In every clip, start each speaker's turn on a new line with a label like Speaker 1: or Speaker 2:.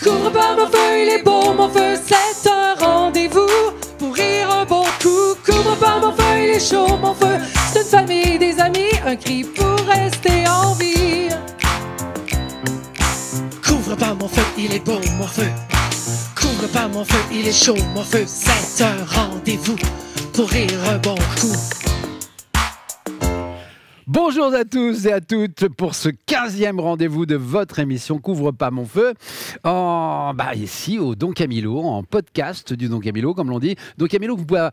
Speaker 1: Couvre pas mon feu, il est beau mon feu, c'est un rendez-vous pour rire un bon coup. Couvre pas mon feu, il est chaud mon feu, c'est une famille, des amis, un cri pour rester en vie. Couvre pas mon feu, il est beau mon feu. Couvre pas mon feu, il est chaud mon feu, c'est un rendez-vous pour rire un bon coup.
Speaker 2: Bonjour à tous et à toutes pour ce 15e rendez-vous de votre émission Couvre pas mon feu. Ici au Don Camillo, en podcast du Don Camillo, comme l'on dit. Don Camillo que vous pouvez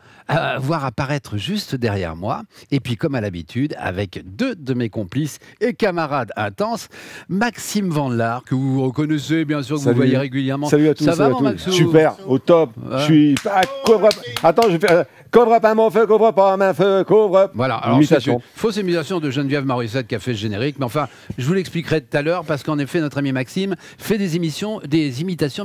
Speaker 2: voir apparaître juste derrière moi. Et puis comme à l'habitude, avec deux de mes complices et camarades intenses, Maxime Vandelard, que vous reconnaissez bien sûr, que vous voyez régulièrement.
Speaker 3: Salut à tous.
Speaker 2: Ça va mon
Speaker 3: Maxou?
Speaker 2: Maxou?
Speaker 3: Super, au top. Je suis... Attends, je vais... Couvre pas mon feu, couvre pas mon feu, couvre...
Speaker 2: Voilà, alors
Speaker 3: imitation.
Speaker 2: Fausse imitation de Geneviève Morissette qui a fait le générique, mais enfin, je vous l'expliquerai tout à l'heure, parce qu'en effet, notre ami Maxime fait des imitations,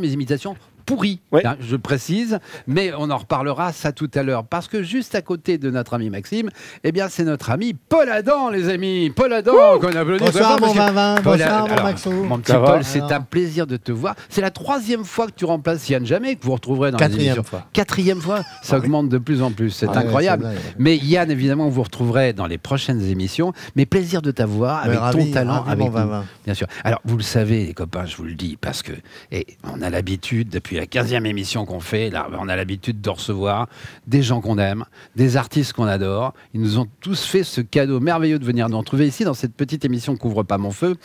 Speaker 2: mais imitations pourries,
Speaker 3: oui.
Speaker 2: Hein, je précise, mais on en reparlera ça tout à l'heure, parce que juste à côté de notre ami Maxime, eh bien, c'est notre ami Paul Adam, les amis, Paul Adam, qu'on applaudit.
Speaker 4: Bonsoir mon Vin, bonsoir mon
Speaker 2: alors,
Speaker 4: Maxo.
Speaker 2: Mon petit Paul, c'est un plaisir de te voir. C'est la 3e fois que tu remplaces Yann Jamais, que vous retrouverez dans les émissions.
Speaker 4: Fois.
Speaker 2: 4e fois, ça augmente de plus en plus, c'est incroyable. Vrai, mais Yann, évidemment, vous retrouverez dans les prochaines émissions, mais plaisir de t'avoir avec ton talent, avec nous, bien sûr. Alors, vous le savez, les copains, je vous le dis, parce que on a l'habitude, depuis la 15e émission qu'on fait, là, on a l'habitude de recevoir des gens qu'on aime, des artistes qu'on adore. Ils nous ont tous fait ce cadeau merveilleux de venir nous retrouver ici, dans cette petite émission Couvre pas mon feu.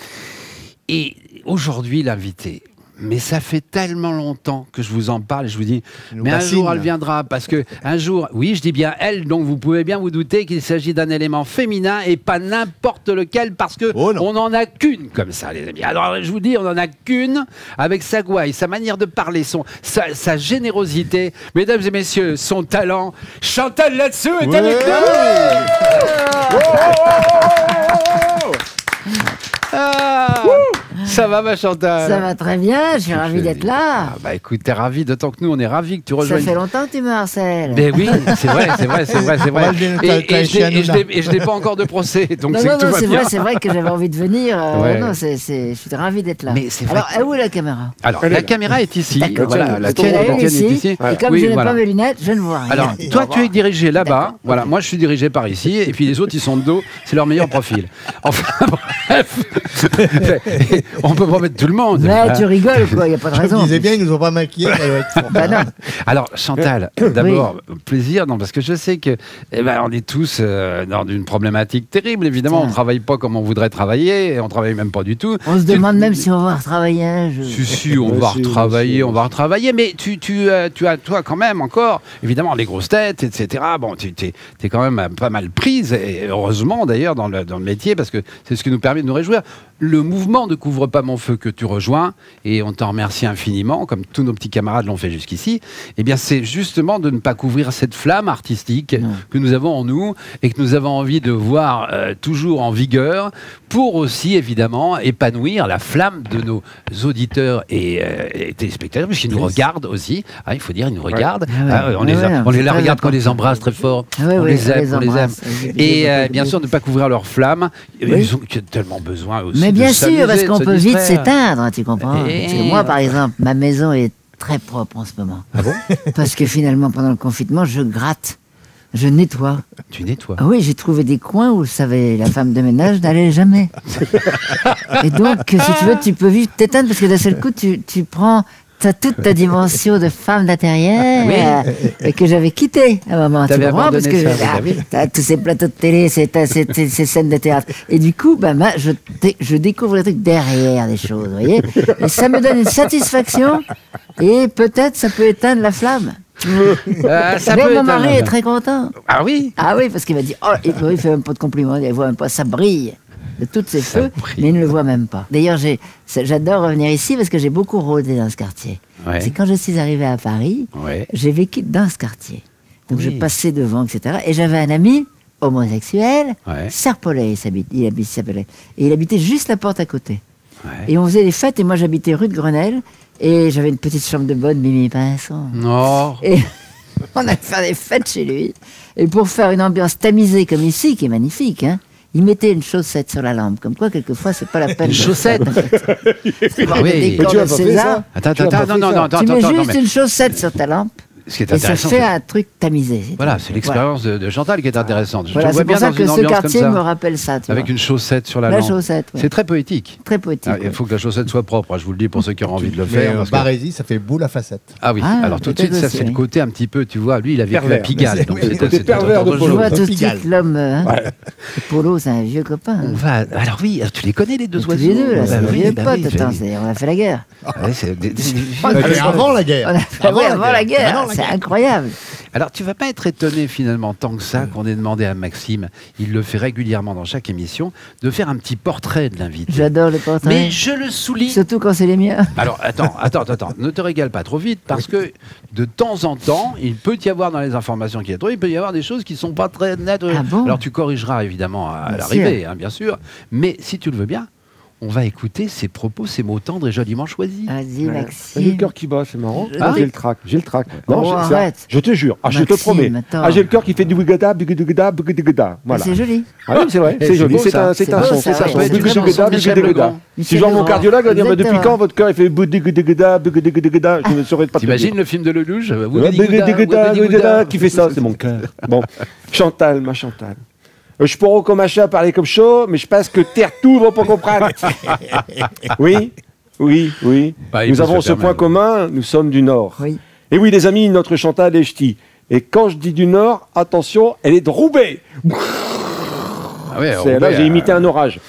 Speaker 2: Et aujourd'hui, l'invité... Mais ça fait tellement longtemps que je vous en parle et je vous dis, mais un jour elle viendra, parce que un jour, oui, je dis bien elle, donc vous pouvez bien vous douter qu'il s'agit d'un élément féminin et pas n'importe lequel, parce que on n'en a qu'une comme ça, les amis. Alors je vous dis, on n'en a qu'une, avec sa gouaille, sa manière de parler, sa générosité, mesdames et messieurs, son talent. Chantal là-dessous est avec nous. Ça va ma Chantal?
Speaker 5: Ça va très bien, je suis ravie d'être là.
Speaker 2: Ah bah écoute, t'es ravi, d'autant que nous on est ravis que tu rejoignes.
Speaker 5: Ça fait longtemps que tu me harcèles.
Speaker 2: Mais oui, c'est vrai. Et je n'ai pas encore de procès, donc
Speaker 5: non, c'est vrai que j'avais envie de venir. Non, je suis ravi d'être là. Alors, où est la caméra?
Speaker 2: Alors, la caméra est ici.
Speaker 5: Voilà, la tienne est ici. Et comme je n'ai pas mes lunettes, je ne vois rien.
Speaker 2: Alors, toi, tu es dirigé là-bas. Voilà, moi, je suis dirigé par ici. Et puis les autres, ils sont de dos. C'est leur meilleur profil. Enfin, bref. On peut pas mettre tout le monde.
Speaker 5: Mais tu rigoles, quoi, il n'y a pas de raison.
Speaker 4: Je disais bien, ils nous ont pas maquillés.
Speaker 5: Non.
Speaker 2: Alors, Chantal, d'abord, plaisir, parce que je sais que on est tous dans une problématique terrible. Évidemment, on ne travaille pas comme on voudrait travailler, et on ne travaille même pas du tout.
Speaker 5: On se demande même si on va retravailler un jour.
Speaker 2: Si, on va retravailler, mais tu as, toi, quand même, encore, évidemment, les grosses têtes, etc. Bon, tu es quand même pas mal prise, et heureusement, d'ailleurs, dans le métier, parce que c'est ce qui nous permet de nous réjouir. Le mouvement de Couvre pas mon feu que tu rejoins, et on t'en remercie infiniment, comme tous nos petits camarades l'ont fait jusqu'ici, eh bien c'est justement de ne pas couvrir cette flamme artistique que nous avons en nous et que nous avons envie de voir toujours en vigueur, pour aussi évidemment épanouir la flamme de nos auditeurs et téléspectateurs, puisqu'ils nous regardent aussi, il faut dire, ils nous regardent, on les regarde, qu'on les embrasse très fort, on les aime, et bien sûr ne pas couvrir leur flamme, ils ont tellement besoin aussi.
Speaker 5: Mais bien sûr, parce qu'on peut vite s'éteindre, tu comprends? Parce que moi, par exemple, ma maison est très propre en ce moment.
Speaker 2: Ah bon?
Speaker 5: Parce que finalement, pendant le confinement, je gratte, je nettoie.
Speaker 2: Tu nettoies?
Speaker 5: Ah oui, j'ai trouvé des coins où, vous savez, la femme de ménage n'allait jamais. Et donc, si tu veux, tu peux vite t'éteindre, parce que d'un seul coup, tu prends... T'as toute ta dimension de femme d'intérieur et que j'avais quitté à un moment. Tu comprends? Parce que t'as tous ces plateaux de télé, ces scènes de théâtre. Et du coup, je découvre les trucs derrière des choses, vous voyez? Et ça me donne une satisfaction et peut-être ça peut éteindre la flamme. Mon mari est très content.
Speaker 2: Ah oui?
Speaker 5: Ah oui, parce qu'il m'a dit, il fait même pas de compliments, il voit même pas, ça brille de tous ses feux, mais il ne le voit même pas. D'ailleurs, j'adore revenir ici parce que j'ai beaucoup rôdé dans ce quartier. C'est quand je suis arrivé à Paris, j'ai vécu dans ce quartier. Donc je passais devant, etc. Et j'avais un ami homosexuel, Serpollet, il s'appelait. Et il habitait juste la porte à côté. Et on faisait des fêtes, et moi j'habitais rue de Grenelle, et j'avais une petite chambre de bonne, Mimi Pinson. Et on allait faire des fêtes chez lui. Et pour faire une ambiance tamisée comme ici, qui est magnifique, il mettait une chaussette sur la lampe. Comme quoi, quelquefois, c'est pas la peine.
Speaker 2: Une chaussette.
Speaker 5: Oui.
Speaker 3: Mais tu vas pas faire ça.
Speaker 2: Attends, non.
Speaker 5: Tu mets juste une chaussette sur ta lampe.
Speaker 2: Ce qui est
Speaker 5: et ça
Speaker 2: intéressant,
Speaker 5: fait un truc tamisé.
Speaker 2: Voilà, c'est l'expérience de Chantal qui est intéressante. Je
Speaker 5: Voilà,
Speaker 2: te vois
Speaker 5: c'est
Speaker 2: bien
Speaker 5: pour ça
Speaker 2: dans
Speaker 5: que
Speaker 2: une
Speaker 5: ce
Speaker 2: ambiance
Speaker 5: quartier
Speaker 2: comme ça,
Speaker 5: me rappelle ça.
Speaker 2: avec une chaussette sur la lampe.
Speaker 5: Chaussette, ouais.
Speaker 2: C'est très poétique.
Speaker 5: Très poétique.
Speaker 2: Il faut que la chaussette soit propre, je vous le dis pour ceux qui auront envie de le faire.
Speaker 4: Mais Barésie, ça fait boule à facette.
Speaker 2: Ah oui,
Speaker 5: Ah,
Speaker 2: alors tout de suite, ça c'est le côté un petit peu, tu vois, lui il a vécu
Speaker 3: Pervers.
Speaker 2: la Pigalle. Donc
Speaker 3: le côté pervers de
Speaker 5: Je
Speaker 3: Polo.
Speaker 5: vois tout de
Speaker 4: Pigalle.
Speaker 5: suite l'homme. Polo, c'est un vieux copain.
Speaker 2: on va. Alors oui, tu les connais les deux
Speaker 5: Tous
Speaker 2: oiseaux.
Speaker 5: les deux, là, c'est
Speaker 2: oui,
Speaker 5: vieux
Speaker 2: bah
Speaker 5: potes.
Speaker 2: oui,
Speaker 5: Attends,
Speaker 2: j'ai-
Speaker 5: on a fait la guerre.
Speaker 2: Ouais, c'est
Speaker 4: Mais avant la guerre.
Speaker 5: On a fait avant la guerre.
Speaker 4: Avant la
Speaker 5: C'est
Speaker 4: guerre.
Speaker 5: incroyable.
Speaker 2: Alors, tu vas pas être étonné finalement tant que ça qu'on ait demandé à Maxime, il le fait régulièrement dans chaque émission, de faire un petit portrait de l'invité.
Speaker 5: J'adore les portraits.
Speaker 2: Mais je le souligne.
Speaker 5: Surtout quand c'est les miens.
Speaker 2: Alors, attends, ne te régale pas trop vite parce que de temps en temps, il peut y avoir dans les informations qu'il y a trop, il peut y avoir des choses qui sont pas très nettes.
Speaker 5: Ah bon?
Speaker 2: Alors, tu corrigeras évidemment à
Speaker 5: Bien
Speaker 2: l'arrivée, hein, bien sûr. Mais si tu le veux bien, on va écouter ses propos, ses mots tendres et joliment choisis.
Speaker 5: Vas-y,
Speaker 3: J'ai le
Speaker 5: Maxime.
Speaker 3: cœur qui bat, c'est marrant.
Speaker 5: Ah.
Speaker 3: J'ai le trac.
Speaker 5: Oh,
Speaker 3: c'est-
Speaker 5: arrête.
Speaker 3: je te jure. Ah, je te
Speaker 5: Maxime,
Speaker 3: promets.
Speaker 5: attends.
Speaker 3: Ah, j'ai le cœur qui fait du bugada, bugada, bugada. Voilà.
Speaker 5: C'est joli.
Speaker 3: Ah oui, c'est vrai,
Speaker 2: Eh,
Speaker 3: c'est
Speaker 2: c'est
Speaker 3: joli.
Speaker 2: beau,
Speaker 3: C'est
Speaker 2: ça.
Speaker 3: un
Speaker 5: C'est
Speaker 3: son.
Speaker 5: beau,
Speaker 3: C'est
Speaker 5: ça,
Speaker 3: ça.
Speaker 5: ouais.
Speaker 2: peut être une
Speaker 3: Bugada,
Speaker 2: chanson de Michel
Speaker 3: bugada.
Speaker 2: Legrand.
Speaker 3: Si
Speaker 5: Michel
Speaker 3: genre mon
Speaker 5: Legrand.
Speaker 3: cardiologue va dire mais depuis
Speaker 5: Exactement.
Speaker 3: quand votre cœur il fait bugada, bugada, je ne saurais pas te dire.
Speaker 2: T'imagines le film de Lelouch
Speaker 3: Bugada, qui fait ça, c'est mon cœur. Bon, Chantal, ma Chantal. Je pourrais comme machin parler comme chaud, mais je pense que terre tout va pas comprendre. Oui.
Speaker 2: Bah, il
Speaker 3: Nous
Speaker 2: peut
Speaker 3: avons
Speaker 2: se
Speaker 3: ce
Speaker 2: le
Speaker 3: point
Speaker 2: permettre.
Speaker 3: commun, nous sommes du Nord.
Speaker 5: Oui.
Speaker 3: Et oui, les amis, notre Chantal est ch'ti. Et quand je dis du Nord, attention, elle est de Roubaix.
Speaker 2: Ah ouais,
Speaker 3: Là, j'ai imité un orage.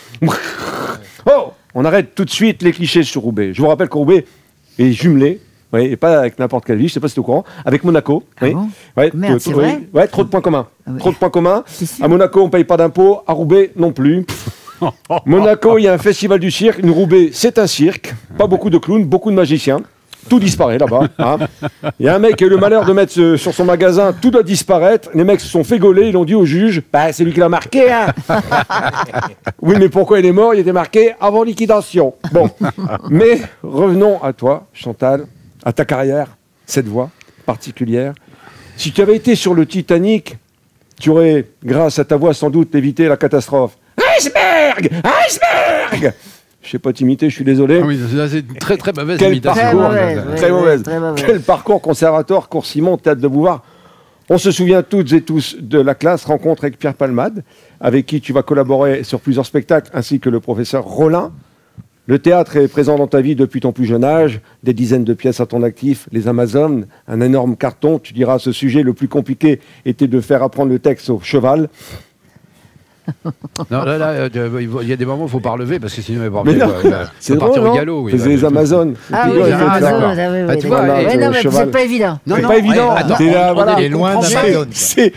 Speaker 3: Oh, on arrête tout de suite les clichés sur Roubaix. Je vous rappelle que Roubaix est jumelé, oui, et pas avec n'importe quelle ville, je ne sais pas si tu es au courant, avec Monaco.
Speaker 5: Ah
Speaker 3: Oui.
Speaker 5: bon
Speaker 3: Ouais,
Speaker 5: Merde, c'est vrai
Speaker 3: ouais, trop de points communs.
Speaker 5: Ah oui.
Speaker 3: Trop de points communs.
Speaker 5: C'est sûr.
Speaker 3: À Monaco, on ne paye pas d'impôts. À Roubaix, non plus. Monaco, il y a un festival du cirque. Une Roubaix, c'est un cirque. Pas beaucoup de clowns, beaucoup de magiciens. Tout disparaît là-bas. Hein. Il y a un mec qui a eu le malheur de mettre sur son magasin, tout doit disparaître. Les mecs se sont fait gauler, ils l'ont dit au juge, bah, c'est lui qui l'a marqué. Hein. Oui, mais pourquoi il est mort? Il était marqué avant liquidation. Bon, mais revenons à toi, Chantal, à ta carrière, cette voix particulière. Si tu avais été sur le Titanic, tu aurais, grâce à ta voix, sans doute évité la catastrophe. Iceberg! Iceberg! Je sais pas t'imiter, je suis désolé.
Speaker 2: Ah oui, c'est une très très mauvaise
Speaker 3: Quel
Speaker 2: imitation.
Speaker 3: parcours,
Speaker 5: Très mauvaise,
Speaker 3: très
Speaker 5: oui,
Speaker 3: mauvaise.
Speaker 5: très mauvaise.
Speaker 3: Quel parcours conservatoire, cours Simon, théâtre de Bouvard. On se souvient toutes et tous de la classe rencontre avec Pierre Palmade, avec qui tu vas collaborer sur plusieurs spectacles, ainsi que le professeur Rollin. Le théâtre est présent dans ta vie depuis ton plus jeune âge, des dizaines de pièces à ton actif, les Amazones, un énorme carton. Tu diras, ce sujet le plus compliqué était de faire apprendre le texte au cheval.
Speaker 2: Non, là, il y a des moments où il ne faut pas relever parce que sinon il va
Speaker 3: Mais non,
Speaker 2: c'est
Speaker 3: c'est
Speaker 2: partir
Speaker 3: drôle,
Speaker 2: au
Speaker 3: non?
Speaker 2: galop. Oui,
Speaker 3: C'est les Amazones.
Speaker 5: Ah
Speaker 3: Et
Speaker 5: oui,
Speaker 3: puis,
Speaker 5: les
Speaker 3: ouais,
Speaker 2: ah,
Speaker 5: Amazones,
Speaker 2: d'accord.
Speaker 5: ah oui,
Speaker 2: Ah,
Speaker 5: oui,
Speaker 2: tu vois,
Speaker 5: d'accord.
Speaker 3: et-
Speaker 5: Ouais, non, mais
Speaker 3: cheval.
Speaker 5: c'est pas évident.
Speaker 2: Non,
Speaker 3: C'est
Speaker 2: non,
Speaker 3: pas évident.
Speaker 2: attends,
Speaker 3: C'est là, voilà.
Speaker 4: Il est loin
Speaker 5: comprend pas.
Speaker 4: d'Amazon.
Speaker 3: C'est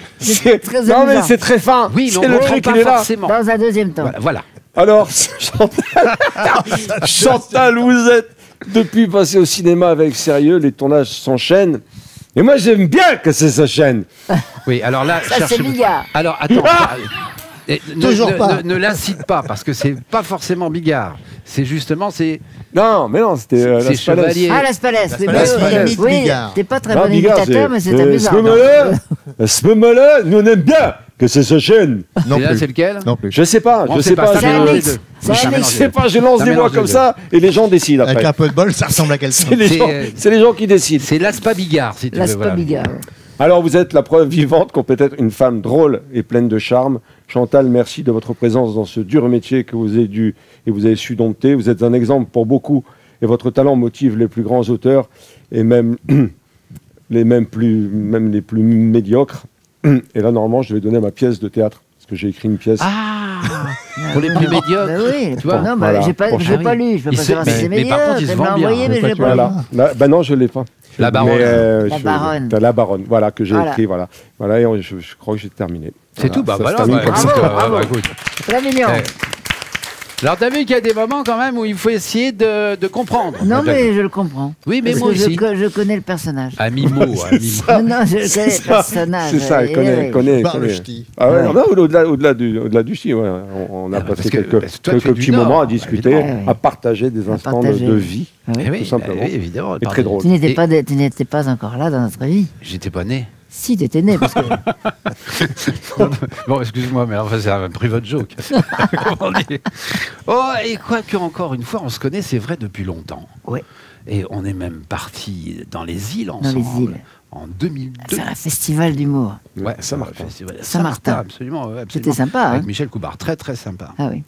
Speaker 5: très
Speaker 3: non mais
Speaker 5: amusant.
Speaker 3: c'est très fin.
Speaker 2: Oui, mais
Speaker 3: C'est
Speaker 2: on
Speaker 3: le
Speaker 2: comprend
Speaker 3: truc,
Speaker 2: pas
Speaker 3: il est là.
Speaker 2: forcément.
Speaker 5: Dans un deuxième temps.
Speaker 2: Voilà.
Speaker 3: Alors, Chantal, vous êtes depuis passé au cinéma avec sérieux, les tournages s'enchaînent. Et moi, j'aime bien que ça s'enchaîne.
Speaker 2: Oui, alors là,
Speaker 5: Ça, c'est Bigard.
Speaker 2: Alors, attends.
Speaker 4: Toujours pas.
Speaker 2: Ne l'incite pas, parce que c'est pas forcément Bigard. C'est justement, c'est
Speaker 3: Non, mais non, c'était
Speaker 2: C'est
Speaker 3: Las Palais.
Speaker 2: Chevalier.
Speaker 5: Ah, Las Palais. Oui,
Speaker 4: Las Palais.
Speaker 5: oui, oui,
Speaker 4: Bigard.
Speaker 5: t'es pas très
Speaker 3: Non,
Speaker 5: bon
Speaker 3: Bigard,
Speaker 5: imitateur, mais c'est
Speaker 3: à
Speaker 5: amusant.
Speaker 3: ce moment-là, nous on aime bien que ça s'enchaîne.
Speaker 4: Non
Speaker 2: et là,
Speaker 4: plus.
Speaker 2: c'est lequel
Speaker 4: Non plus.
Speaker 3: Je sais pas,
Speaker 2: On
Speaker 3: je
Speaker 2: sait
Speaker 3: sais
Speaker 2: pas,
Speaker 3: pas.
Speaker 2: ça
Speaker 5: C'est un
Speaker 2: mélange
Speaker 5: mix.
Speaker 2: les deux.
Speaker 5: C'est un
Speaker 2: Ça
Speaker 5: mix.
Speaker 3: Je sais pas, je lance
Speaker 2: Ça
Speaker 3: des voix
Speaker 2: mélange
Speaker 3: comme
Speaker 2: les
Speaker 3: ça et les gens décident
Speaker 4: Avec
Speaker 3: après.
Speaker 4: un peu de bol, ça ressemble à quelqu'un.
Speaker 3: C'est les,
Speaker 2: C'est,
Speaker 3: gens-
Speaker 2: c'est
Speaker 3: les gens qui décident.
Speaker 2: C'est l'Aspa Bigard, si tu
Speaker 5: Las
Speaker 2: veux. voilà.
Speaker 5: Bigard.
Speaker 3: Alors vous êtes la preuve vivante qu'on peut être une femme drôle et pleine de charme. Chantal, merci de votre présence dans ce dur métier que vous avez dû et vous avez su dompter. Vous êtes un exemple pour beaucoup et votre talent motive les plus grands auteurs et même les plus médiocres. Et là, normalement, je vais donner ma pièce de théâtre parce que j'ai écrit une pièce.
Speaker 2: Ah, pour les plus médiocres.
Speaker 5: Bah oui,
Speaker 2: Tu vois,
Speaker 5: non,
Speaker 3: voilà.
Speaker 5: j'ai pas,
Speaker 3: Pour
Speaker 5: j'ai
Speaker 2: Charlie.
Speaker 5: pas lu, je peux
Speaker 2: Il
Speaker 5: pas
Speaker 2: sait-
Speaker 5: savoir si c'est
Speaker 2: mais par
Speaker 5: meilleur.
Speaker 2: contre, il se
Speaker 5: Je
Speaker 2: vend
Speaker 5: l'ai
Speaker 2: bien.
Speaker 5: envoyé, mais je l'ai pas
Speaker 3: Voilà.
Speaker 5: lu.
Speaker 3: Bah non, je l'ai pas.
Speaker 2: La Baronne.
Speaker 3: Mais,
Speaker 5: La Baronne.
Speaker 3: La Baronne, voilà, que j'ai
Speaker 5: Voilà.
Speaker 3: écrit, voilà. Voilà, et je crois que j'ai terminé.
Speaker 2: C'est tout, bah
Speaker 3: ça se
Speaker 2: voilà.
Speaker 3: termine
Speaker 2: Bah,
Speaker 3: comme
Speaker 2: écoute,
Speaker 3: ça.
Speaker 5: Bravo.
Speaker 2: écoute.
Speaker 5: Très mignon.
Speaker 2: Alors, t'as vu qu'il y a des moments quand même où il faut essayer de comprendre.
Speaker 5: Non,
Speaker 2: T'as-
Speaker 5: mais je le comprends.
Speaker 2: Oui, mais
Speaker 5: Parce
Speaker 2: moi
Speaker 5: que
Speaker 2: aussi.
Speaker 5: je connais le personnage.
Speaker 2: À mi-mot, à mi-mot.
Speaker 5: Non, je connais le personnage.
Speaker 3: C'est ça,
Speaker 5: Eh
Speaker 3: connaît,
Speaker 5: oui.
Speaker 3: connaît.
Speaker 4: Par le
Speaker 3: connaît.
Speaker 4: ch'ti.
Speaker 3: Ah ouais,
Speaker 5: Ouais.
Speaker 3: non, au-delà du ch'ti, ouais. On a
Speaker 2: Ah,
Speaker 3: passé
Speaker 2: parce que-
Speaker 3: quelques,
Speaker 2: parce que toi, tu
Speaker 3: quelques
Speaker 2: es du
Speaker 3: petits
Speaker 2: Nord,
Speaker 3: moments à discuter,
Speaker 2: évidemment.
Speaker 5: Ouais.
Speaker 3: à partager des instants
Speaker 5: partager.
Speaker 3: de vie.
Speaker 5: Ah oui.
Speaker 2: Eh oui,
Speaker 3: Tout simplement.
Speaker 2: oui, évidemment.
Speaker 3: Et très drôle.
Speaker 5: Tu
Speaker 2: Et-
Speaker 5: n'étais pas encore là dans notre vie.
Speaker 2: J'étais pas né.
Speaker 5: Si, t'étais né, parce que...
Speaker 2: Bon, excuse-moi, mais enfin, c'est un private joke. Comment dire. Oh, et quoique, encore une fois, on se connaît, c'est vrai, depuis longtemps.
Speaker 5: Oui.
Speaker 2: Et on est même partis dans les îles ensemble.
Speaker 5: Dans les îles.
Speaker 2: En 2002.
Speaker 5: C'est un festival d'humour.
Speaker 2: Ouais,
Speaker 3: Saint-Martin.
Speaker 2: Saint-Martin, absolument. Ouais,
Speaker 5: c'était sympa.
Speaker 2: Avec
Speaker 5: hein.
Speaker 2: Michel Coubard, très très sympa.
Speaker 5: Ah oui.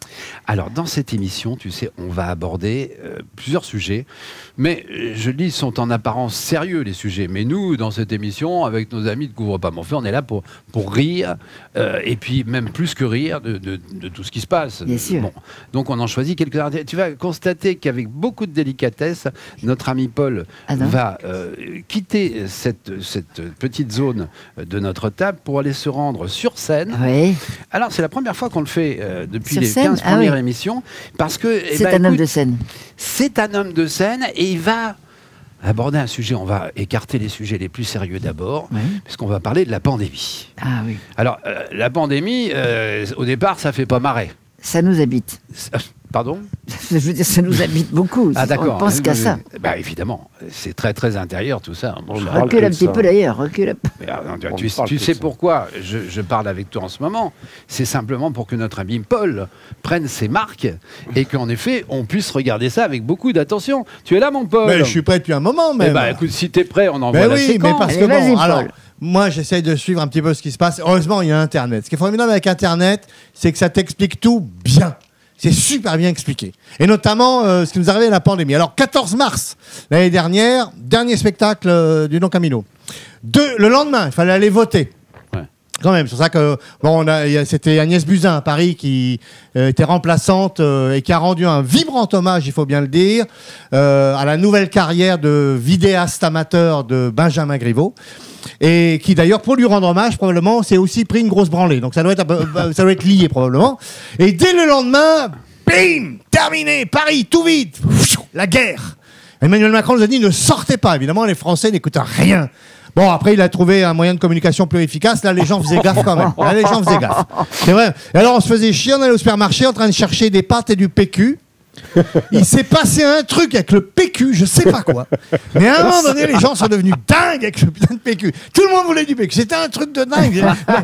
Speaker 2: Alors, dans cette émission, tu sais, on va aborder plusieurs sujets. Mais je dis, sont en apparence sérieux, les sujets. Mais nous, dans cette émission, avec nos amis de Couvre pas mon feu, on est là pour rire. Et puis, même plus que rire de tout ce qui se passe.
Speaker 5: Bien sûr.
Speaker 2: Bon, donc, on en choisit quelques-uns. Tu vas constater qu'avec beaucoup de délicatesse, notre ami Paul va quitter cette petite zone de notre table pour aller se rendre sur scène.
Speaker 5: Oui.
Speaker 2: Alors, c'est la première fois qu'on le fait depuis
Speaker 5: sur
Speaker 2: les
Speaker 5: scène
Speaker 2: 15 premières émissions. Parce que
Speaker 5: c'est un homme de scène.
Speaker 2: C'est un homme de scène et il va aborder un sujet. On va écarter les sujets les plus sérieux d'abord, puisqu'on va parler de la pandémie.
Speaker 5: Ah oui.
Speaker 2: Alors, la pandémie, au départ, ça fait pas marrer.
Speaker 5: Ça nous habite.
Speaker 2: Pardon ?
Speaker 5: Je veux dire, ça nous habite beaucoup.
Speaker 2: Ah d'accord.
Speaker 5: On pense qu'à ça.
Speaker 2: Bah évidemment, c'est très très intérieur tout ça.
Speaker 5: Recule un petit peu d'ailleurs, recule.
Speaker 2: Tu sais pourquoi je parle avec toi en ce moment? C'est simplement pour que notre ami Paul prenne ses marques et qu'en effet, on puisse regarder ça avec beaucoup d'attention. Tu es là, mon Paul?
Speaker 4: Mais je suis prêt depuis un moment, même.
Speaker 2: Eh ben, écoute, si t'es prêt, on envoie la séquence.
Speaker 4: Mais parce que
Speaker 5: allez,
Speaker 4: bon, alors, moi, j'essaye de suivre un petit peu ce qui se passe. Heureusement, il y a Internet. Ce qui est formidable avec Internet, c'est que ça t'explique tout bien. C'est super bien expliqué. Et notamment, ce qui nous arrivait à la pandémie. Alors, 14 mars, l'année dernière, dernier spectacle du Don Camino. Le lendemain, il fallait aller voter.
Speaker 2: Ouais.
Speaker 4: Quand même, c'est pour ça que bon, c'était Agnès Buzyn à Paris qui était remplaçante et qui a rendu un vibrant hommage, il faut bien le dire, à la nouvelle carrière de vidéaste amateur de Benjamin Griveaux. Et qui d'ailleurs, pour lui rendre hommage, probablement, s'est aussi pris une grosse branlée. Donc ça doit être lié probablement. Et dès le lendemain, bim, terminé, Paris, tout vite, la guerre. Emmanuel Macron nous a dit ne sortez pas. Évidemment, les Français n'écoutent rien. Bon, après, il a trouvé un moyen de communication plus efficace. Là, les gens faisaient gaffe quand même. Là, les gens faisaient gaffe. C'est vrai. Et alors, on se faisait chier, on allait au supermarché en train de chercher des pâtes et du PQ. Il s'est passé un truc avec le PQ, je sais pas quoi. Mais à un moment donné, les gens sont devenus dingues avec le putain de PQ. Tout le monde voulait du PQ. C'était un truc de dingue.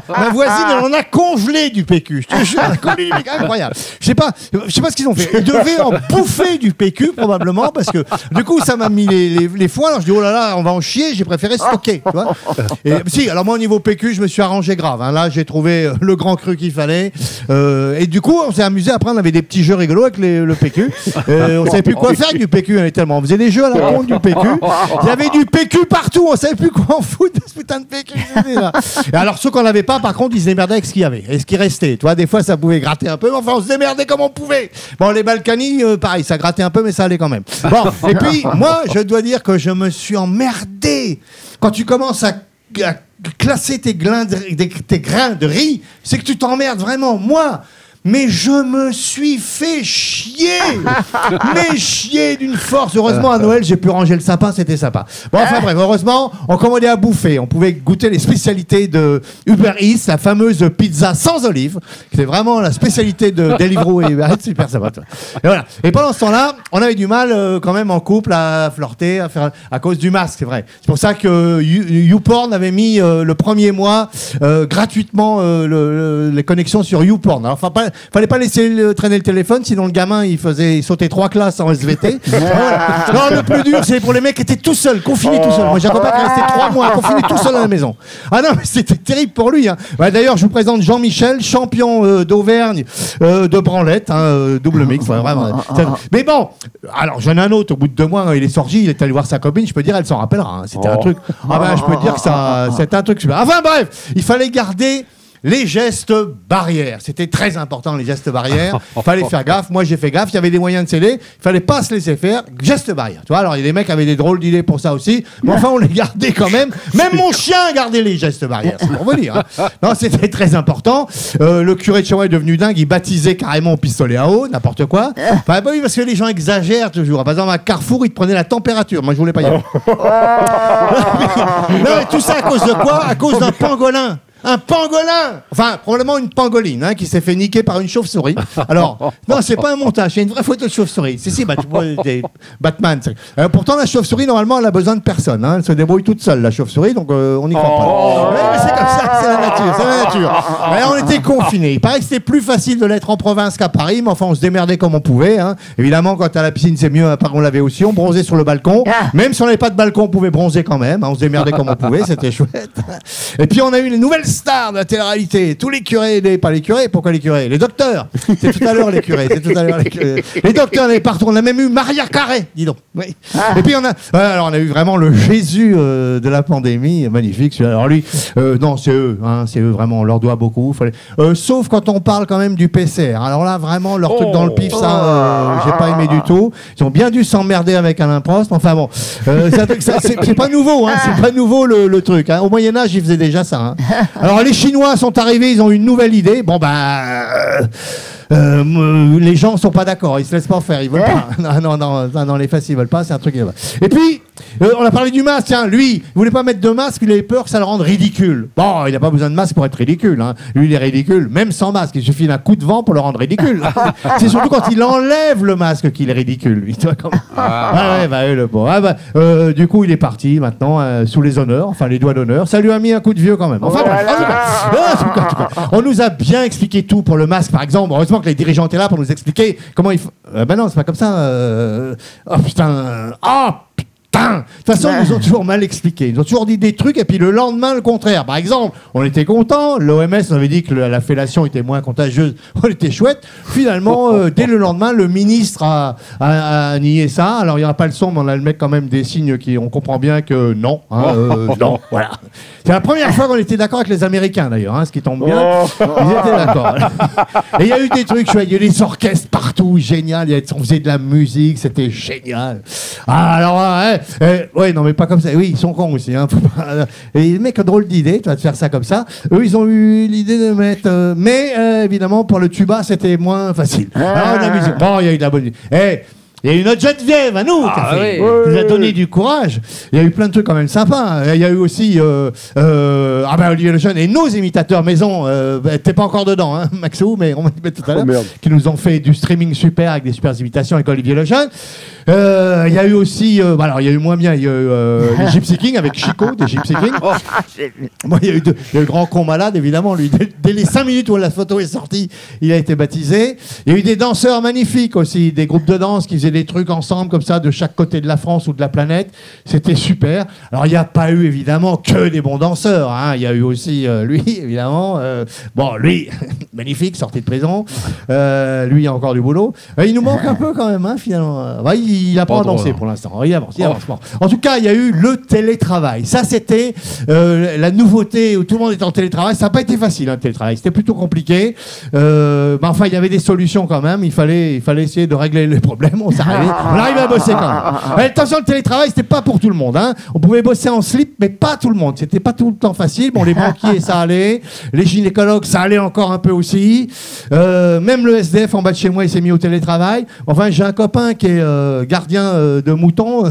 Speaker 4: Ma voisine, elle en a congelé du PQ. Je te jure, elle a congelé du PQ. Incroyable. Je sais pas ce qu'ils ont fait. Ils devaient en bouffer du PQ, probablement, parce que du coup, ça m'a mis les foins. Alors je dis, oh là là, on va en chier. J'ai préféré stocker. Tu vois. Et, si, alors moi, au niveau PQ, je me suis arrangé grave. Hein. Là, j'ai trouvé le grand cru qu'il fallait. Et du coup, on s'est amusé. Après, on avait des petits jeux rigolos avec le PQ. On savait plus quoi faire avec du PQ, on est tellement. On faisait des jeux à la con du PQ. Il y avait du PQ partout, on savait plus quoi en foutre de ce putain de PQ. Et alors ceux qu'on n'avait pas, par contre, ils se démerdaient avec ce qu'il y avait et ce qui restait. Tu vois, des fois ça pouvait gratter un peu, mais enfin on se démerdait comme on pouvait. Bon, les Balkany, pareil, ça grattait un peu, mais ça allait quand même. Bon, et puis moi, je dois dire que je me suis emmerdé quand tu commences à classer tes grains de riz, c'est que tu t'emmerdes vraiment. Moi. Mais je me suis fait chier. Mais chier d'une force. Heureusement, à Noël, j'ai pu ranger le sapin, c'était sympa. Bon, enfin bref, heureusement, on commandait à bouffer. On pouvait goûter les spécialités de Uber Eats, la fameuse pizza sans olive. C'était vraiment la spécialité de Deliveroo et Uber Eats, super sympa. Et voilà. Et pendant ce temps-là, on avait du mal quand même en couple à flirter, à cause du masque, c'est vrai. C'est pour ça que YouPorn avait mis le premier mois gratuitement les connexions sur YouPorn. Alors, enfin, fallait pas laisser traîner le téléphone, sinon le gamin il sautait 3 classes en SVT. Non, le plus dur c'est pour les mecs qui étaient tout seuls, confinés tout seuls. Moi j'ai un copain qui restait 3 mois confiné tout seul à la maison. Ah non, mais c'était terrible pour lui. Hein. Ouais, d'ailleurs, je vous présente Jean-Michel, champion d'Auvergne de branlette, double mix. Ouais, vraiment. Mais bon, alors j'en ai un autre. Au bout de 2 mois, il est sorti, il est allé voir sa copine. Je peux dire, elle s'en rappellera. Hein. C'était un truc. Ah ben, je peux dire que ça, c'était un truc super. Enfin bref, il fallait garder les gestes barrières. C'était très important, les gestes barrières. Il fallait faire gaffe. Moi, j'ai fait gaffe. Il y avait des moyens de sceller. Il fallait pas se laisser faire. Gestes barrières. Tu vois, alors, il y a des mecs qui avaient des drôles d'idées pour ça aussi. Mais enfin, on les gardait quand même. Même mon chien gardait les gestes barrières. C'est pour vous dire. Hein. Non, c'était très important. Le curé de chez moi est devenu dingue. Il baptisait carrément au pistolet à eau, n'importe quoi. Enfin, bah oui, parce que les gens exagèrent toujours. Par exemple, à Carrefour, ils te prenaient la température. Moi, je voulais pas y aller. Non, mais tout ça à cause de quoi? À cause d'un pangolin. un pangolin, enfin probablement une pangoline, hein, qui s'est fait niquer par une chauve-souris. Alors, non, c'est pas un montage, c'est une vraie photo de chauve-souris. Si, bah, tu vois, des Batman. Pourtant, la chauve-souris, normalement, elle a besoin de personne. Hein. Elle se débrouille toute seule, la chauve-souris, donc on n'y croit pas. Mais c'est comme ça, c'est la nature, c'est la nature. Mais on était confinés. Il paraît que c'était plus facile de l'être en province qu'à Paris, mais enfin, on se démerdait comme on pouvait. Hein. Évidemment, quand à la piscine, c'est mieux, à part on l'avait aussi, on bronzait sur le balcon. Même si on n'avait pas de balcon, on pouvait bronzer quand même. Hein. On se démerdait comme on pouvait, c'était chouette. Et puis, on a eu les nouvelles stars de la télé-réalité. Tous les curés, pas les curés, pourquoi les curés? Les docteurs. C'est tout à l'heure les curés. Les docteurs, on avait partout. On a même eu Maria Carré, dis donc. Oui. Et puis, on a eu vraiment le Jésus de la pandémie. Magnifique. Alors lui, non, c'est eux. Hein, c'est eux, vraiment. On leur doit beaucoup. Sauf quand on parle quand même du PCR. Alors là, vraiment, leur truc dans le pif, ça, j'ai pas aimé du tout. Ils ont bien dû s'emmerder avec Alain Prost. Enfin bon, c'est pas nouveau. Hein, c'est pas nouveau le truc. Hein. Au Moyen-Âge, ils faisaient déjà ça. Hein. Alors les Chinois sont arrivés, ils ont une nouvelle idée. Bon, les gens sont pas d'accord, ils se laissent pas faire, ils veulent pas. Non, les fesses, ils veulent pas, c'est un truc. Et puis, on a parlé du masque, tiens, lui, il voulait pas mettre de masque, il avait peur que ça le rende ridicule. Bon, il n'a pas besoin de masque pour être ridicule, hein. Lui, il est ridicule, même sans masque, il suffit d'un coup de vent pour le rendre ridicule. C'est surtout quand il enlève le masque qu'il est ridicule, lui. Tu vois, le bon. Du coup, il est parti maintenant, sous les honneurs, enfin les doigts d'honneur. Ça lui a mis un coup de vieux quand même. Enfin, on nous a bien expliqué tout pour le masque, par exemple. Heureusement que les dirigeants étaient là pour nous expliquer comment il faut. Ben non, c'est pas comme ça. Oh putain. Oh putain. De toute façon, ils nous ont toujours mal expliqué. Ils nous ont toujours dit des trucs et puis le lendemain, le contraire. Par exemple, on était contents. L'OMS avait dit que la fellation était moins contagieuse. On était chouette. Finalement, dès le lendemain, le ministre a nié ça. Alors, il n'y aura pas le son, mais on a le mec quand même des signes qui on comprend bien que non. Hein, non, voilà. C'est la première fois qu'on était d'accord avec les Américains, d'ailleurs, hein, ce qui tombe bien. Ils étaient d'accord. Et il y a eu des trucs chouettes. Il y a eu des orchestres partout, génial. On faisait de la musique, c'était génial. Alors, ouais, non, mais pas comme ça. Oui, ils sont cons aussi. Hein. Et les mecs ont drôle d'idée, tu vas te faire ça comme ça. Eux, ils ont eu l'idée de mettre. Mais évidemment, pour le tuba, c'était moins facile. Alors, la musique. Bon, il y a eu de la bonne. Il y a eu notre Geneviève à nous qui nous a donné du courage. Il y a eu plein de trucs quand même sympas. Il y a eu aussi Olivier Lejeune et nos imitateurs maison. T'es pas encore dedans, hein, Maxou, mais on va te mettre tout à l'heure. Qui nous ont fait du streaming super avec des super imitations avec Olivier Lejeune. Il y a eu aussi, alors il y a eu moins bien, il y a eu les Gypsy Kings avec Chico, des Gypsy Kings. Bon, il y a eu le grand con malade, évidemment, lui, dès les 5 minutes où la photo est sortie, il a été baptisé. Il y a eu des danseurs magnifiques aussi, des groupes de danse qui faisaient des trucs ensemble comme ça de chaque côté de la France ou de la planète. C'était super. Alors il n'y a pas eu évidemment que des bons danseurs, hein. Il y a eu aussi lui, évidemment. Bon, lui, magnifique, sorti de prison. Lui, il a encore du boulot. Il nous manque un peu quand même, hein, finalement. Il apprend à danser pour l'instant. Il avance. En tout cas, il y a eu le télétravail. Ça, c'était la nouveauté où tout le monde était en télétravail. Ça n'a pas été facile, hein, le télétravail. C'était plutôt compliqué. Enfin, il y avait des solutions quand même. Il fallait essayer de régler les problèmes. On arrivait à bosser quand même. Attention, le télétravail, c'était pas pour tout le monde. Hein. On pouvait bosser en slip, mais pas tout le monde. C'était pas tout le temps facile. Bon, les banquiers, ça allait. Les gynécologues, ça allait encore un peu aussi. Même le SDF en bas de chez moi, il s'est mis au télétravail. Enfin, j'ai un copain qui est gardien de moutons.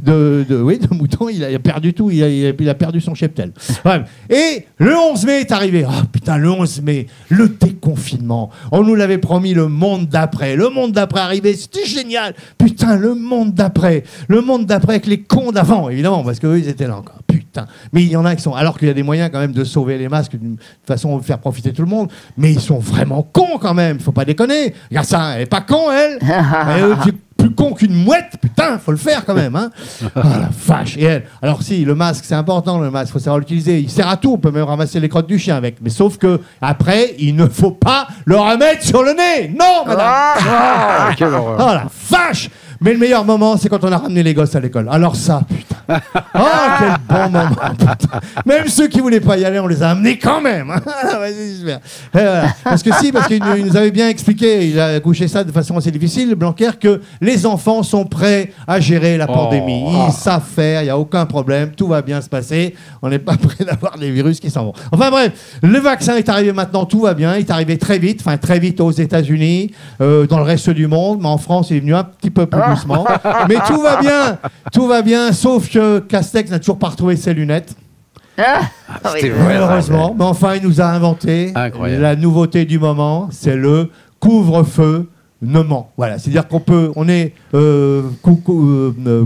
Speaker 4: De moutons. Il a perdu tout. Il a perdu son cheptel. Ouais. Et le 11 mai est arrivé. Oh putain, le 11 mai, le déconfinement. On nous l'avait promis, le monde d'après. Le monde d'après arrivait. C'était génial. Putain, le monde d'après. Le monde d'après avec les cons d'avant, évidemment, parce qu'eux, ils étaient là encore. Putain. Mais il y en a qui sont... Alors qu'il y a des moyens quand même de sauver les masques d'une façon de faire profiter tout le monde. Mais ils sont vraiment cons quand même. Faut pas déconner. Regarde ça, elle est pas con, elle. Elle est plus con qu'une mouette. Putain, faut le faire quand même. Hein. Oh la vache. Et elle... Alors si, le masque, c'est important, le masque. Faut savoir l'utiliser. Il sert à tout. On peut même ramasser les crottes du chien avec. Mais sauf que après, il ne faut pas le remettre sur le nez. Non, madame.
Speaker 2: Quelle horreur.
Speaker 4: Oh la vache. Mais le meilleur moment, c'est quand on a ramené les gosses à l'école. Alors ça, putain. Oh, quel bon moment, putain. Même ceux qui voulaient pas y aller, on les a amenés quand même. Vas-y, super. Voilà. Parce qu'il nous avait bien expliqué, il a couché ça de façon assez difficile, Blanquer, que les enfants sont prêts à gérer la pandémie. Ils savent faire, il n'y a aucun problème, tout va bien se passer. On n'est pas prêt d'avoir des virus qui s'en vont. Enfin bref, le vaccin est arrivé maintenant, tout va bien. Il est arrivé très vite aux États-Unis, dans le reste du monde, mais en France, il est venu un petit peu plus doucement. Mais tout va bien, sauf que Castex n'a toujours pas retrouvé ses lunettes.
Speaker 5: Oui.
Speaker 4: Malheureusement, mais enfin, il nous a inventé la nouveauté du moment, c'est le couvre-feu nommant. Voilà, c'est-à-dire on est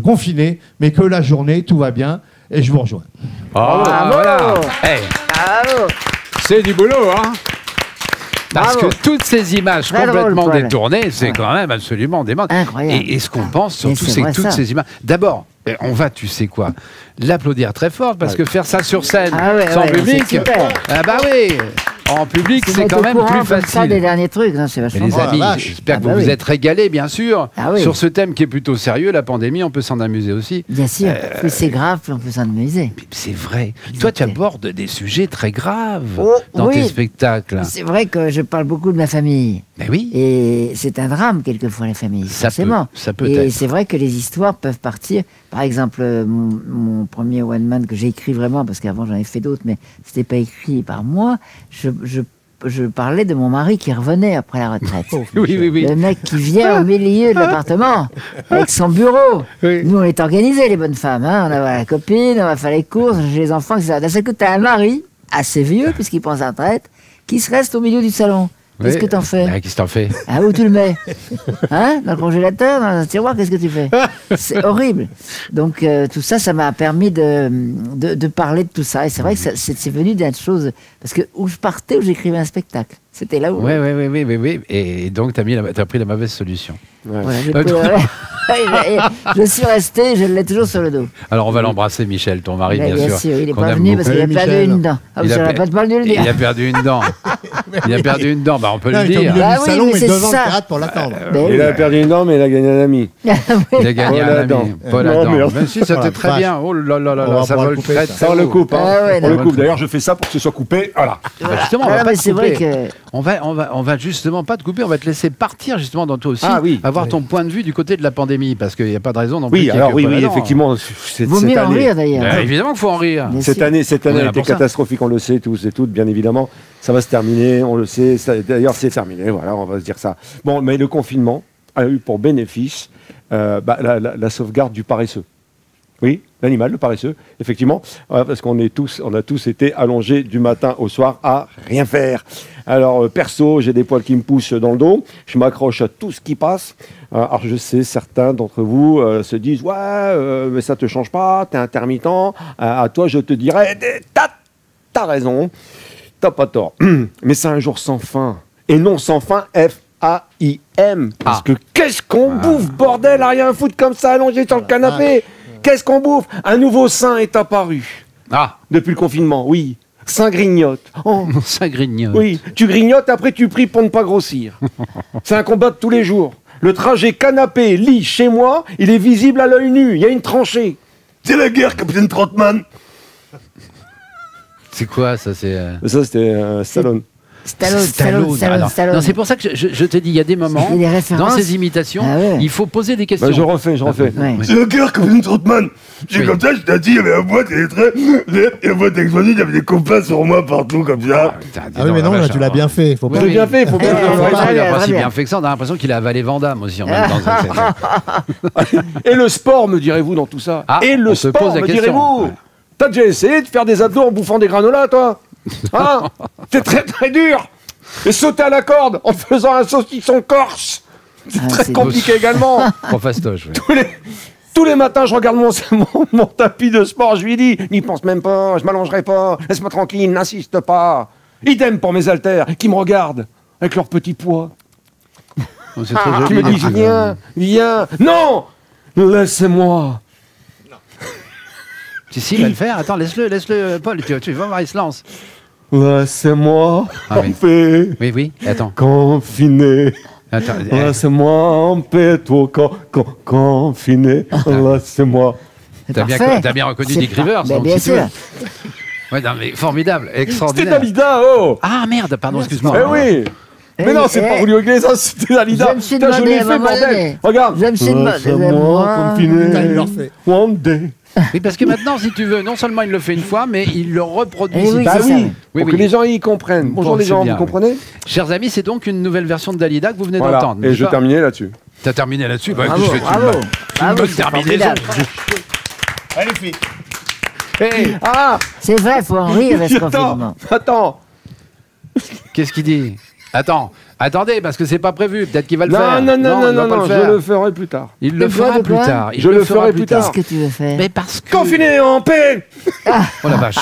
Speaker 4: confiné, mais que la journée, tout va bien, et je vous rejoins.
Speaker 2: Voilà. Hey. C'est du boulot, hein. Parce que toutes ces images complètement détournées, c'est quand même absolument dément.
Speaker 5: Incroyable.
Speaker 2: Et ce qu'on pense surtout, c'est que toutes ces images... D'abord, on va, tu sais quoi, l'applaudir très fort, parce que faire ça sur scène, sans public, ah bah oui, en public, c'est quand même plus facile.
Speaker 5: C'est des derniers trucs, hein, c'est vachement.
Speaker 2: Les amis, j'espère que vous vous êtes régalés, bien sûr, sur ce thème qui est plutôt sérieux, la pandémie, on peut s'en amuser aussi.
Speaker 5: Bien sûr, plus c'est grave, plus on peut s'en amuser.
Speaker 2: C'est vrai. Toi, tu abordes des sujets très graves dans tes spectacles.
Speaker 5: C'est vrai que je parle beaucoup de ma famille.
Speaker 2: Mais oui.
Speaker 5: Et c'est un drame, quelquefois, la famille, forcément.
Speaker 2: Ça peut
Speaker 5: et
Speaker 2: être.
Speaker 5: c'est vrai que les histoires peuvent partir. Par exemple, mon premier one-man que j'ai écrit vraiment, parce qu'avant j'en ai fait d'autres, mais c'était pas écrit par moi, je parlais de mon mari qui revenait après la retraite.
Speaker 2: Oui.
Speaker 5: Le mec qui vient au milieu de l'appartement, avec son bureau.
Speaker 2: Oui.
Speaker 5: Nous, on est organisés, les bonnes femmes. Hein. On a la copine, on va faire les courses, j'ai les enfants, etc. D'un seul coup, t'as un mari, assez vieux, puisqu'il prend sa retraite, qui se reste au milieu du salon. Qu'est-ce que t'en fais?
Speaker 2: Qu'est-ce que t'en fais?
Speaker 5: Ah, où tu le mets? Hein? Dans le congélateur, dans un tiroir, qu'est-ce que tu fais? C'est horrible. Donc, tout ça, ça m'a permis de parler de tout ça. Et c'est vrai que c'est venu d'une chose. Parce que où je partais, où j'écrivais un spectacle. C'était là où.
Speaker 2: Oui. Et donc, t'as pris la mauvaise solution.
Speaker 5: Voilà, je suis resté, je l'ai toujours sur le dos.
Speaker 2: Alors, on va l'embrasser, Michel, ton mari, bien sûr.
Speaker 5: Il n'est pas venu parce qu'il a perdu une dent.
Speaker 2: Il a perdu une dent. Il a perdu une dent, on peut le dire.
Speaker 4: Il a salon, mais devant le théâtre pour l'attendre.
Speaker 3: Il a perdu une dent, mais il a gagné un ami.
Speaker 2: Il a gagné un ami. Paul Adam. Même si, c'était très bien. Oh là là, ça vole très très.
Speaker 3: Ça, on le coupe. On le coupe. D'ailleurs, je fais ça pour que ce soit coupé. Voilà.
Speaker 2: Justement, c'est vrai que. On va justement pas te couper, on va te laisser partir justement dans toi aussi, avoir ton point de vue du côté de la pandémie, parce qu'il n'y a pas de raison non plus.
Speaker 3: Oui, effectivement.
Speaker 5: Vaut mieux en rire d'ailleurs.
Speaker 2: Évidemment qu'il faut en rire.
Speaker 3: Cette année a été catastrophique, on le sait tous et toutes, bien évidemment. Ça va se terminer, on le sait. D'ailleurs, c'est terminé, voilà, on va se dire ça. Bon, mais le confinement a eu pour bénéfice la sauvegarde du paresseux. Oui, l'animal, le paresseux, effectivement, parce on a tous été allongés du matin au soir à rien faire. Alors, perso, j'ai des poils qui me poussent dans le dos, je m'accroche à tout ce qui passe. Alors, je sais, certains d'entre vous se disent « Ouais, mais ça te change pas, t'es intermittent. À toi, je te dirais « T'as raison, t'as pas tort. Mais c'est un jour sans fin. Et non sans fin, F-A-I-M. Parce que qu'est-ce qu'on bouffe, bordel, à rien foutre comme ça, allongé sur le canapé. Qu'est-ce qu'on bouffe? Un nouveau sein est apparu. Depuis le confinement, oui. Sein grignote. Oh.
Speaker 2: Sein grignote.
Speaker 3: Oui, tu grignotes, après tu pries pour ne pas grossir. C'est un combat de tous les jours. Le trajet canapé-lit chez moi, il est visible à l'œil nu. Il y a une tranchée. C'est la guerre, Capitaine Trotman.
Speaker 2: C'est quoi ça?
Speaker 3: Ça, c'était Stallone.
Speaker 5: Stallone.
Speaker 2: Non, c'est pour ça que je te dis, il y a des moments, dans ces imitations, il faut poser des questions.
Speaker 3: Je refais.
Speaker 2: C'est
Speaker 3: la guerre, Capitaine Trotman. C'est comme ça, je t'ai dit, il y avait un boîte, il y a un boîte explosée, il y avait des copains sur moi partout, comme ça.
Speaker 4: Oui, mais non, là, tu l'as bien fait. Faut pas
Speaker 3: bien fait, faut bien
Speaker 2: faire. Il a pas si bien fait que ça, on a l'impression qu'il a avalé Van Damme aussi en même temps.
Speaker 3: Et le sport, me direz-vous, dans tout ça? Et le sport, me direz-vous? T'as déjà essayé de faire des abdos en bouffant des granolas, toi? Hein? C'est très très dur. Et sauter à la corde en faisant un saucisson corse, c'est très compliqué également.
Speaker 2: Trop fastoche. Oui.
Speaker 3: Tous les matins, je regarde mon tapis de sport, je lui dis, n'y pense même pas, je m'allongerai pas, laisse-moi tranquille, n'insiste pas. Idem pour mes haltères qui me regardent avec leur petit poids.
Speaker 2: C'est trop joli.
Speaker 3: Qui me disent, viens. Non, laissez-moi.
Speaker 2: Si, il va le faire. Attends, laisse-le, Paul. Tu vas voir, il se lance.
Speaker 3: Laissez-moi
Speaker 2: camper. Oui, attends.
Speaker 3: Confiné. Laissez-moi en paix, toi, confiné. Laissez-moi.
Speaker 2: T'as bien reconnu Dick Rivers, donc,
Speaker 5: bien sûr.
Speaker 2: Ouais, non, mais formidable, extraordinaire.
Speaker 3: C'était Dalida, oh.
Speaker 2: Ah merde, pardon, excuse-moi.
Speaker 3: Eh oui. Mais non, c'est pas Julio Iglesias, c'était Dalida.
Speaker 5: Je l'ai fait, bordel.
Speaker 3: Regarde.
Speaker 5: Je me suis demandé.
Speaker 3: Laissez-moi confiné. One day.
Speaker 2: Oui, parce que maintenant, si tu veux, non seulement il le fait une fois, mais il le reproduit.
Speaker 3: Pour que les gens y comprennent. Bonjour les gens, vous comprenez?
Speaker 2: Chers amis, c'est donc une nouvelle version de Dalida que vous venez d'entendre.
Speaker 3: Et je terminais là-dessus.
Speaker 2: T'as terminé là-dessus?
Speaker 5: Bravo.
Speaker 2: Une bonne terminaison.
Speaker 4: Allez, filles.
Speaker 3: Hey,
Speaker 5: C'est vrai, faut en rire de ce confinement.
Speaker 3: Attends.
Speaker 2: Qu'est-ce qu'il dit? Attendez, parce que c'est pas prévu. Peut-être qu'il va le faire.
Speaker 3: Non,
Speaker 2: le faire.
Speaker 3: je le ferai plus tard.
Speaker 2: Il le fera plus tard.
Speaker 3: Je le ferai plus tard.
Speaker 5: Qu'est-ce que tu veux faire?
Speaker 2: Mais parce que...
Speaker 3: Confiné en paix.
Speaker 2: Oh la vache.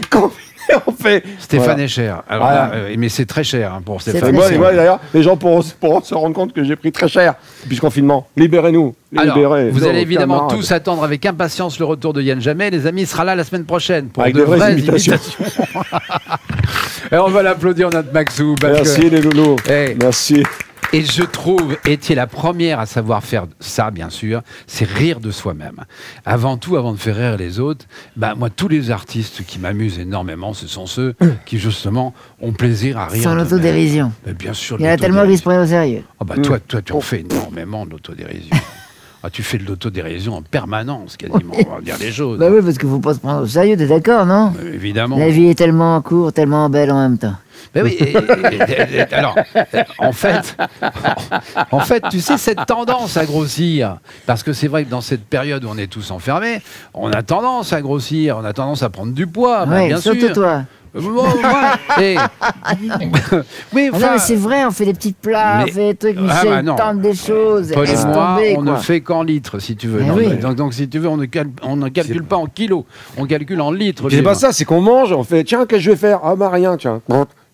Speaker 3: Confiné en paix.
Speaker 2: Stéphane est cher. Alors, mais c'est très cher hein, pour Stéphane.
Speaker 3: Et moi, d'ailleurs, les gens pourront se rendre compte que j'ai pris très cher depuis ce confinement. Libérez-nous.
Speaker 2: Alors,
Speaker 3: Libérez.
Speaker 2: vous allez évidemment tous attendre avec impatience le retour de Yann Jamais. Les amis, il sera là la semaine prochaine pour
Speaker 3: avec
Speaker 2: de vraies
Speaker 3: imitations.
Speaker 2: Et on va l'applaudir, notre Maxou.
Speaker 3: Merci les loulous. Merci.
Speaker 2: Et je trouve, et tu es la première à savoir faire ça, bien sûr, c'est rire de soi-même. Avant tout, avant de faire rire les autres, moi, tous les artistes qui m'amusent énormément, ce sont ceux qui, justement, ont plaisir à rire.
Speaker 5: Sans l'autodérision.
Speaker 2: Bien sûr.
Speaker 5: Il y en a tellement qui se prennent au sérieux.
Speaker 2: Toi, tu en fais énormément de l'autodérision. Tu fais de l'autodérision en permanence, quasiment, on va dire les choses.
Speaker 5: Oui, parce qu'il ne faut pas se prendre au sérieux, t'es d'accord, non?
Speaker 2: Évidemment.
Speaker 5: La vie est tellement courte, tellement belle en même temps.
Speaker 2: Ben oui, alors, en fait, tu sais, cette tendance à grossir, parce que c'est vrai que dans cette période où on est tous enfermés, on a tendance à grossir, on a tendance à prendre du poids, bien sûr.
Speaker 5: Surtout toi.
Speaker 2: Oui,
Speaker 5: non, mais c'est vrai, on fait des petits plats, on fait des trucs, Michel tente des choses.
Speaker 2: Paul et moi, on ne fait qu'en litres, si tu veux. Donc, si tu veux, on ne calcule pas en kilos, on calcule en litres.
Speaker 3: C'est pas ça, c'est qu'on mange, on fait, tiens, qu'est-ce que je vais faire? Rien, tiens.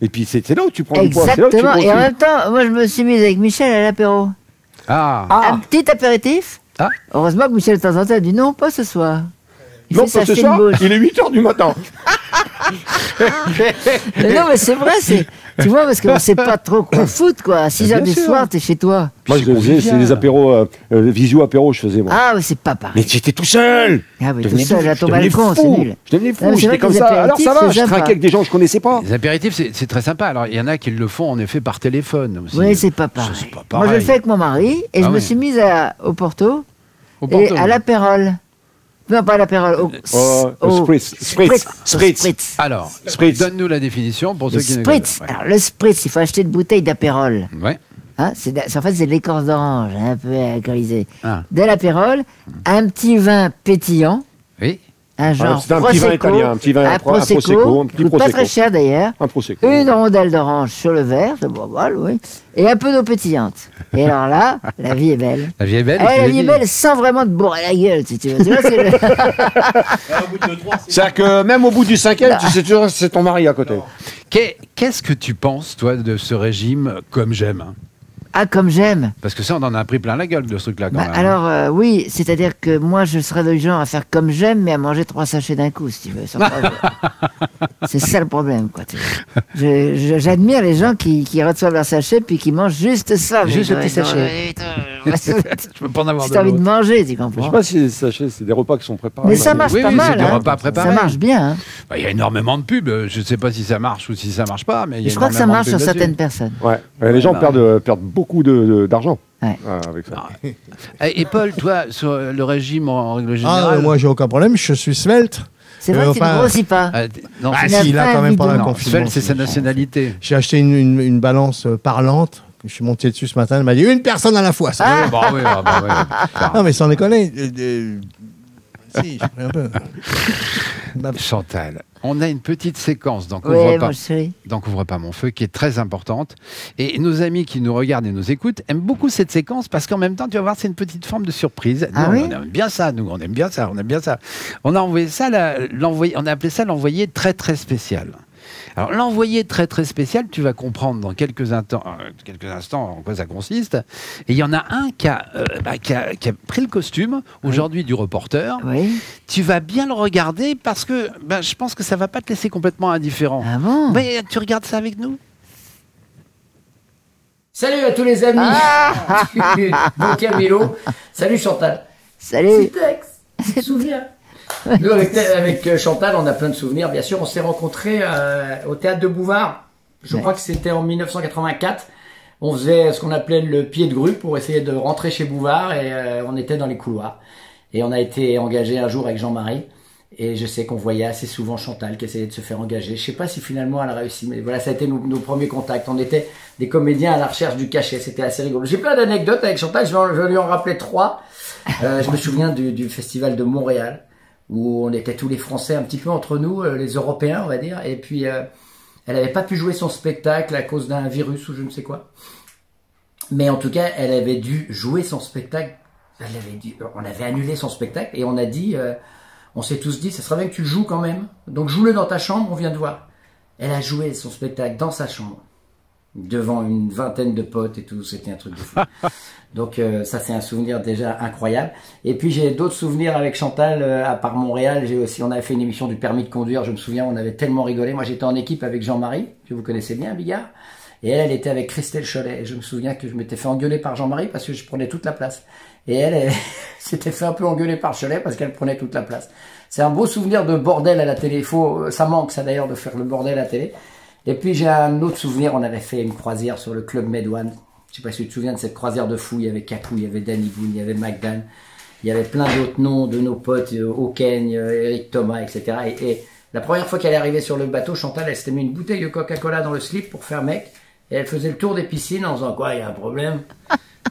Speaker 3: Et puis c'est là où tu prends du poids.
Speaker 5: Exactement, et en même temps, moi je me suis mise avec Michel à l'apéro. Un petit apéritif. Heureusement que Michel, de temps en temps, a dit non, pas ce soir.
Speaker 3: Non, pas ce soir, il est 8h du matin.
Speaker 5: Non, mais c'est vrai, tu vois, parce qu'on ne sait pas trop quoi foutre, quoi. À 6h du soir, t'es chez toi.
Speaker 3: Moi, je faisais, c'est des apéros, visio-apéros, je faisais, moi.
Speaker 5: Ah, mais c'est pas pareil.
Speaker 3: Mais j'étais tout seul.
Speaker 5: Ah oui, tout seul, à ton balcon, c'est nul.
Speaker 3: Je devenais fou, j'étais comme ça. Alors ça va, je trinquais avec des gens que je connaissais pas.
Speaker 2: Les apéritifs, c'est très sympa. Alors, il y en a qui le font, en effet, par téléphone aussi.
Speaker 5: Oui, c'est pas pareil. Moi, je le fais avec mon mari, et je me suis mise au Porto, et à l'apérole. Non, pas l'apérole. Spritz.
Speaker 2: Alors, donne-nous la définition pour ceux qui ne
Speaker 5: connaissent pas. Alors, le spritz, il faut acheter une bouteille d'apérole.
Speaker 2: Ouais.
Speaker 5: En fait, c'est de l'écorce d'orange, un peu alcoolisée. De l'apérole, un petit vin pétillant.
Speaker 2: Oui.
Speaker 5: Un genre
Speaker 3: c'est un petit vin italien, un petit vin
Speaker 5: prosecco, pas très cher d'ailleurs.
Speaker 3: Un prosecco.
Speaker 5: Une rondelle d'orange sur le verre, c'est bon, voilà, oui. Et un peu d'eau pétillante. Et alors là, la vie est belle.
Speaker 2: La vie est belle.
Speaker 5: La vie est belle sans vraiment te bourrer la gueule, si tu veux. Tu vois,
Speaker 3: c'est-à-dire que même au bout du 5e, tu sais toujours c'est ton mari à côté.
Speaker 2: Qu'est-ce que tu penses, toi, de ce régime comme j'aime?
Speaker 5: Ah, comme j'aime.
Speaker 2: Parce que ça, on en a pris plein la gueule de ce truc-là, quand même.
Speaker 5: Alors, oui, c'est-à-dire que moi, je serais du genre à faire comme j'aime, mais à manger 3 sachets d'un coup, si tu veux. C'est ça le problème, quoi. J'admire les gens qui reçoivent leur sachet puis qui mangent juste ça.
Speaker 2: Juste le petit sachet. Je peux pas en avoir
Speaker 5: si t'as envie de manger, tu comprends.
Speaker 3: Je sais pas si les sachets, c'est des repas qui sont préparés.
Speaker 5: Mais ça marche pas mal.
Speaker 2: C'est des repas préparés.
Speaker 5: Ça marche bien. Hein.
Speaker 2: Il y a énormément de pubs. Je sais pas si ça marche ou si ça marche pas, mais
Speaker 5: je crois que ça marche sur certaines personnes.
Speaker 3: Ouais. Les gens perdent beaucoup d'argent. Avec ça.
Speaker 2: Et Paul, toi, sur le régime en règle générale.
Speaker 4: Moi, j'ai aucun problème. Je suis svelte.
Speaker 5: C'est vrai que tu ne grossis pas.
Speaker 2: Non,
Speaker 4: si, il a quand même pas la confinement.
Speaker 2: C'est sa nationalité.
Speaker 4: J'ai acheté une balance parlante. Je suis monté dessus ce matin. Elle m'a dit une personne à la fois. Non, mais sans déconner. Si, j'ai pris un peu.
Speaker 2: Chantal, on a une petite séquence dans Couvre pas mon feu qui est très importante. Et nos amis qui nous regardent et nous écoutent aiment beaucoup cette séquence parce qu'en même temps, tu vas voir, c'est une petite forme de surprise. On aime bien ça, on aime bien ça. On a envoyé ça, on a appelé ça l'envoyé très très spécial. Alors, l'envoyé très très spécial, tu vas comprendre dans quelques instants en quoi ça consiste. Et il y en a un qui a pris le costume aujourd'hui du reporter.
Speaker 5: Oui.
Speaker 2: Tu vas bien le regarder parce que je pense que ça va pas te laisser complètement indifférent.
Speaker 5: Ah bon?
Speaker 2: Mais tu regardes ça avec nous?
Speaker 6: Salut à tous les amis du Camilo. Salut Chantal.
Speaker 5: Salut.
Speaker 6: Tu te souviens? Nous, avec Chantal, on a plein de souvenirs. Bien sûr, on s'est rencontrés au théâtre de Bouvard. Je crois que c'était en 1984. On faisait ce qu'on appelait le pied de grue pour essayer de rentrer chez Bouvard et on était dans les couloirs. Et on a été engagé un jour avec Jean-Marie. Et je sais qu'on voyait assez souvent Chantal qui essayait de se faire engager. Je sais pas si finalement elle a réussi, mais voilà, ça a été nos premiers contacts. On était des comédiens à la recherche du cachet. C'était assez rigolo. J'ai plein d'anecdotes avec Chantal. Je vais lui en rappeler 3. Je me souviens du festival de Montréal, où on était tous les Français un petit peu entre nous, les Européens, on va dire. Et puis, elle n'avait pas pu jouer son spectacle à cause d'un virus ou je ne sais quoi. Mais en tout cas, elle avait dû jouer son spectacle. On avait annulé son spectacle et on a dit, on s'est tous dit, ça serait bien que tu le joues quand même. Donc joue-le dans ta chambre, on vient de voir. Elle a joué son spectacle dans sa chambre, devant une vingtaine de potes et tout. C'était un truc de fou. Donc ça, c'est un souvenir déjà incroyable. Et puis j'ai d'autres souvenirs avec Chantal, à part Montréal. On avait fait une émission du permis de conduire. Je me souviens, on avait tellement rigolé. Moi, j'étais en équipe avec Jean-Marie, que vous connaissez bien, Bigard. Et elle était avec Christelle Cholet. Et je me souviens que je m'étais fait engueuler par Jean-Marie parce que je prenais toute la place. Et elle s'était fait un peu engueuler par Cholet parce qu'elle prenait toute la place. C'est un beau souvenir de bordel à la télé. Ça manque ça d'ailleurs de faire le bordel à la télé. Et puis j'ai un autre souvenir, on avait fait une croisière sur le Club Med One. Je sais pas si tu te souviens de cette croisière de fou. Il y avait Kakou, il y avait Danny Boone, il y avait McDan. Il y avait plein d'autres noms de nos potes, O'Kane, Eric Thomas, etc. Et la première fois qu'elle est arrivée sur le bateau, Chantal, elle s'était mis une bouteille de Coca-Cola dans le slip pour faire mec. Et elle faisait le tour des piscines en faisant quoi, il y a un problème.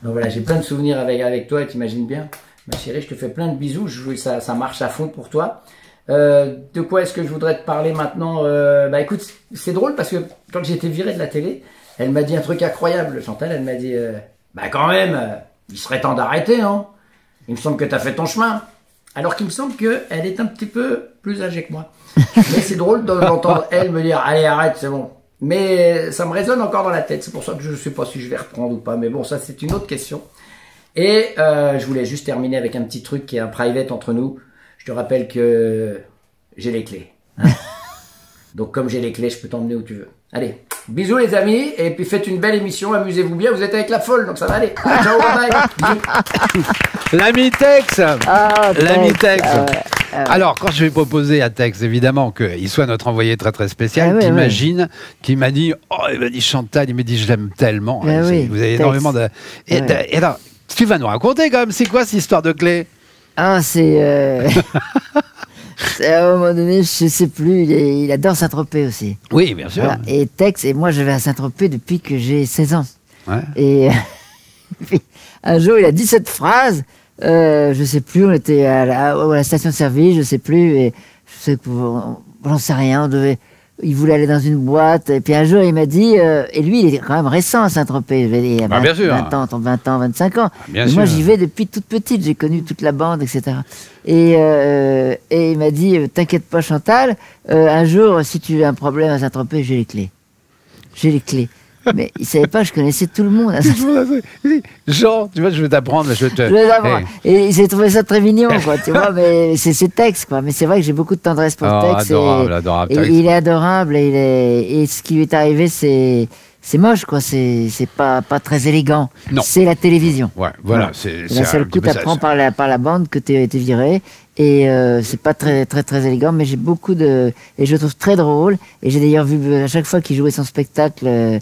Speaker 6: Donc voilà, j'ai plein de souvenirs avec toi, t'imagines bien. Ma chérie, je te fais plein de bisous, ça marche à fond pour toi. De quoi est-ce que je voudrais te parler maintenant? Bah écoute, c'est drôle parce que quand j'ai été viré de la télé, elle m'a dit un truc incroyable, Chantal, elle m'a dit, bah quand même, il serait temps d'arrêter, hein. Il me semble que t'as fait ton chemin. Alors qu'il me semble qu'elle est un petit peu plus âgée que moi. Mais c'est drôle d'entendre elle me dire, allez arrête, c'est bon. Mais ça me résonne encore dans la tête. C'est pour ça que je ne sais pas si je vais reprendre ou pas. Mais bon, ça, c'est une autre question. Et je voulais juste terminer avec un petit truc qui est un private entre nous. Je te rappelle que j'ai les clés. Hein. Donc, comme j'ai les clés, je peux t'emmener où tu veux. Allez, bisous les amis. Et puis, faites une belle émission. Amusez-vous bien. Vous êtes avec la folle, donc ça va aller. Ciao, bye bye.
Speaker 2: L'ami Tex. L'ami Tex. Alors, quand je vais proposer à Tex, évidemment, qu'il soit notre envoyé très très spécial, t'imagines, qui m'a dit, il m'a dit Chantal, il m'a dit je l'aime tellement. Vous avez énormément de... Et alors, tu vas nous raconter quand même, c'est quoi cette histoire de clé?
Speaker 5: Ah, c'est à un moment donné, je sais plus, il adore Saint-Tropez aussi.
Speaker 2: Oui, bien sûr.
Speaker 5: Voilà. Et Tex, et moi je vais à Saint-Tropez depuis que j'ai 16 ans.
Speaker 2: Ouais.
Speaker 5: Et puis, un jour, il a dit cette phrase. Je sais plus, on était à la station-service, je sais plus, et je sais que j'en sais rien, il voulait aller dans une boîte, et puis un jour il m'a dit, et lui il est quand même récent à Saint-Tropez, il a 20 ans, 25 ans, et moi j'y vais depuis toute petite, j'ai connu toute la bande, etc. Et il m'a dit, t'inquiète pas Chantal, un jour si tu as un problème à Saint-Tropez, j'ai les clés. J'ai les clés. Mais il savait pas, je connaissais tout le monde.
Speaker 2: Jean, tu vois, je vais t'apprendre. Je vais
Speaker 5: t'apprendre. Et j'ai trouvé ça très mignon, quoi, tu vois, mais c'est Tex, quoi. Mais c'est vrai que j'ai beaucoup de tendresse pour Tex.
Speaker 2: Adorable,
Speaker 5: et il est adorable, et ce qui lui est arrivé, c'est moche, quoi. C'est pas très élégant. C'est la télévision.
Speaker 2: Ouais, voilà. C'est
Speaker 5: la seule coup, t'apprends par la bande que t'es viré. Et c'est pas très élégant, mais j'ai beaucoup de... Et je le trouve très drôle. Et j'ai d'ailleurs vu à chaque fois qu'il jouait son spectacle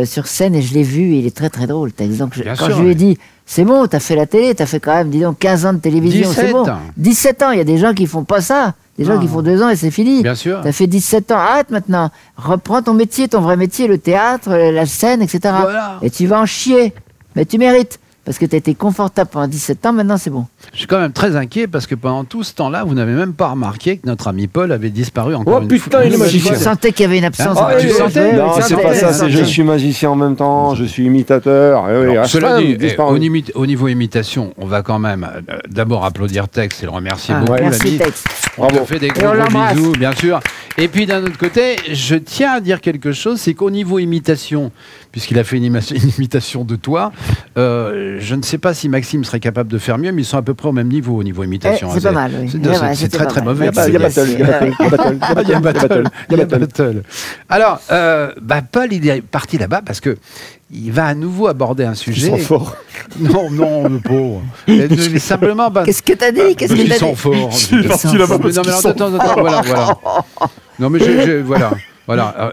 Speaker 5: sur scène, et je l'ai vu, et il est très drôle, Tex. Donc quand je lui ai dit, c'est bon, t'as fait la télé, t'as fait quand même, dis donc, 15 ans de télévision, c'est bon. 17 ans, il y a des gens qui font pas ça. Des gens qui font 2 ans et c'est fini.
Speaker 2: Bien sûr.
Speaker 5: T'as fait 17 ans, arrête maintenant. Reprends ton métier, ton vrai métier, le théâtre, la scène, etc.
Speaker 2: Voilà.
Speaker 5: Et tu vas en chier. Mais tu mérites. Parce que tu as été confortable pendant 17 ans, maintenant c'est bon.
Speaker 2: Je suis quand même très inquiet parce que pendant tout ce temps-là, vous n'avez même pas remarqué que notre ami Paul avait disparu encore une fois.
Speaker 3: Il est magicien.
Speaker 5: Je sentais qu'il y avait une absence.
Speaker 3: Tu sentais? Non, c'est pas ça, c'est je suis magicien en même temps, je suis imitateur.
Speaker 2: Cela dit, au niveau imitation, on va quand même d'abord applaudir Tex et le remercier beaucoup.
Speaker 5: Merci Tex.
Speaker 2: On te fait des gros bisous, bien sûr. Et puis d'un autre côté, je tiens à dire quelque chose, c'est qu'au niveau imitation, puisqu'il a fait une imitation de toi, je ne sais pas si Maxime serait capable de faire mieux, mais ils sont à peu près au même niveau au niveau imitation.
Speaker 5: C'est pas mal, oui.
Speaker 2: C'est très très mauvais.
Speaker 3: Il y a
Speaker 2: battle. Alors, Paul, il est parti là-bas parce que il va à nouveau aborder un sujet.
Speaker 3: Ils sont forts.
Speaker 2: Non, le pauvre. Simplement.
Speaker 5: Qu'est-ce que t'as dit?
Speaker 2: Ils sont forts.
Speaker 3: Je suis parti là-bas parce qu'ils sont forts.
Speaker 2: Voilà. Non, mais voilà. Voilà.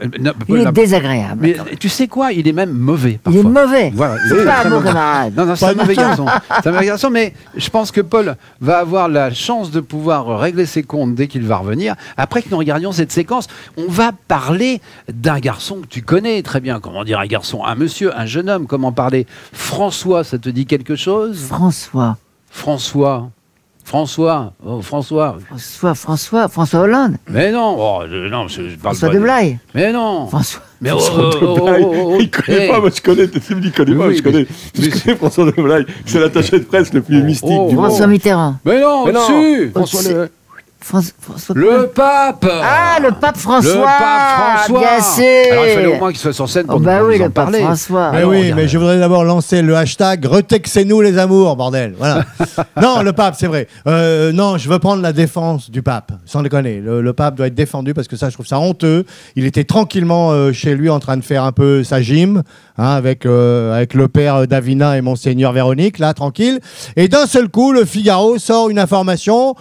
Speaker 5: Il est désagréable.
Speaker 2: Mais tu sais quoi? Il est même mauvais.
Speaker 5: Parfois. Il est mauvais.
Speaker 2: Voilà.
Speaker 5: C'est pas un bon camarade.
Speaker 2: Non, c'est un mauvais garçon. C'est un mauvais garçon, mais je pense que Paul va avoir la chance de pouvoir régler ses comptes dès qu'il va revenir. Après que nous regardions cette séquence, on va parler d'un garçon que tu connais très bien. Comment dire un garçon? Un monsieur, un jeune homme. Comment parler? François, ça te dit quelque chose?
Speaker 5: François.
Speaker 2: François
Speaker 5: Hollande.
Speaker 2: Mais non, non, je parle
Speaker 5: François de Blaye.
Speaker 2: Mais non.
Speaker 5: François.
Speaker 2: Mais
Speaker 3: il connaît pas, moi je connais. Tu me dis, il connaît pas, je connais. Je connais François de Blaye. C'est l'attaché de presse le plus mystique du monde.
Speaker 5: François Mitterrand.
Speaker 2: Mais non, au-dessus. Le pape.
Speaker 5: Ah, le pape François.
Speaker 2: Le pape François.
Speaker 5: Bien sûr.
Speaker 2: Alors il fallait au moins qu'il soit sur scène pour nous
Speaker 5: oui,
Speaker 2: en parler.
Speaker 5: François.
Speaker 4: Mais oui, mais je voudrais d'abord lancer le hashtag retexez-nous les amours, bordel. Voilà. Non, le pape, c'est vrai. Non, je veux prendre la défense du pape, sans déconner. Le pape doit être défendu parce que ça, je trouve ça honteux. Il était tranquillement chez lui en train de faire un peu sa gym, hein, avec le père Davina et Monseigneur Véronique, là, tranquille. Et d'un seul coup, le Figaro sort une information.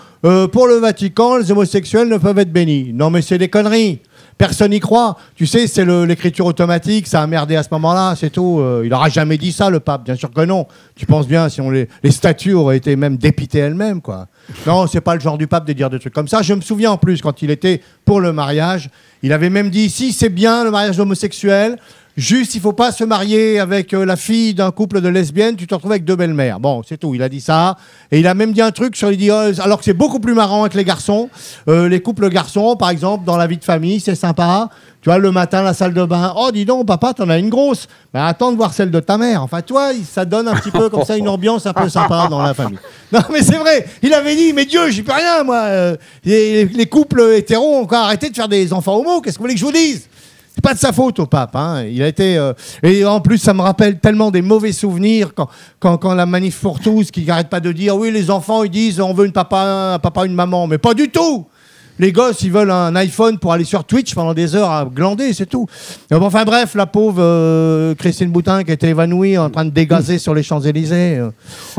Speaker 4: Pour le Vatican, les homosexuels ne peuvent être bénis. Non, mais c'est des conneries. Personne n'y croit. Tu sais, c'est l'écriture automatique, ça a merdé à ce moment-là, c'est tout. Il n'aura jamais dit ça, le pape. Bien sûr que non. Tu penses bien, si les statues auraient été même dépitées elles-mêmes, quoi. Non, c'est pas le genre du pape de dire des trucs comme ça. Je me souviens en plus, quand il était pour le mariage, il avait même dit, si c'est bien le mariage homosexuel, juste, il faut pas se marier avec la fille d'un couple de lesbiennes, tu te retrouves avec 2 belles-mères. Bon, c'est tout, il a dit ça. Et il a même dit un truc il dit, alors que c'est beaucoup plus marrant avec les garçons. Les couples garçons, par exemple, dans la vie de famille, c'est sympa. Tu vois, le matin, la salle de bain. Oh, dis donc, papa, t'en as une grosse. Mais attends de voir celle de ta mère. Enfin, toi, ça donne un petit peu comme ça une ambiance un peu sympa dans la famille. Non, mais c'est vrai. Il avait dit, mais Dieu, j'y peux rien, moi. Les couples hétéros ont encore arrêté de faire des enfants homo. Qu'est-ce que vous voulez que je vous dise ? C'est pas de sa faute au pape, hein. Il a été et en plus ça me rappelle tellement des mauvais souvenirs quand la manif pour tous qui n'arrête pas de dire oui les enfants ils disent on veut un papa une maman, mais pas du tout. Les gosses ils veulent un iPhone pour aller sur Twitch pendant des heures à glander, c'est tout. Enfin bref, la pauvre Christine Boutin qui était évanouie en train de dégazer sur les Champs-Élysées.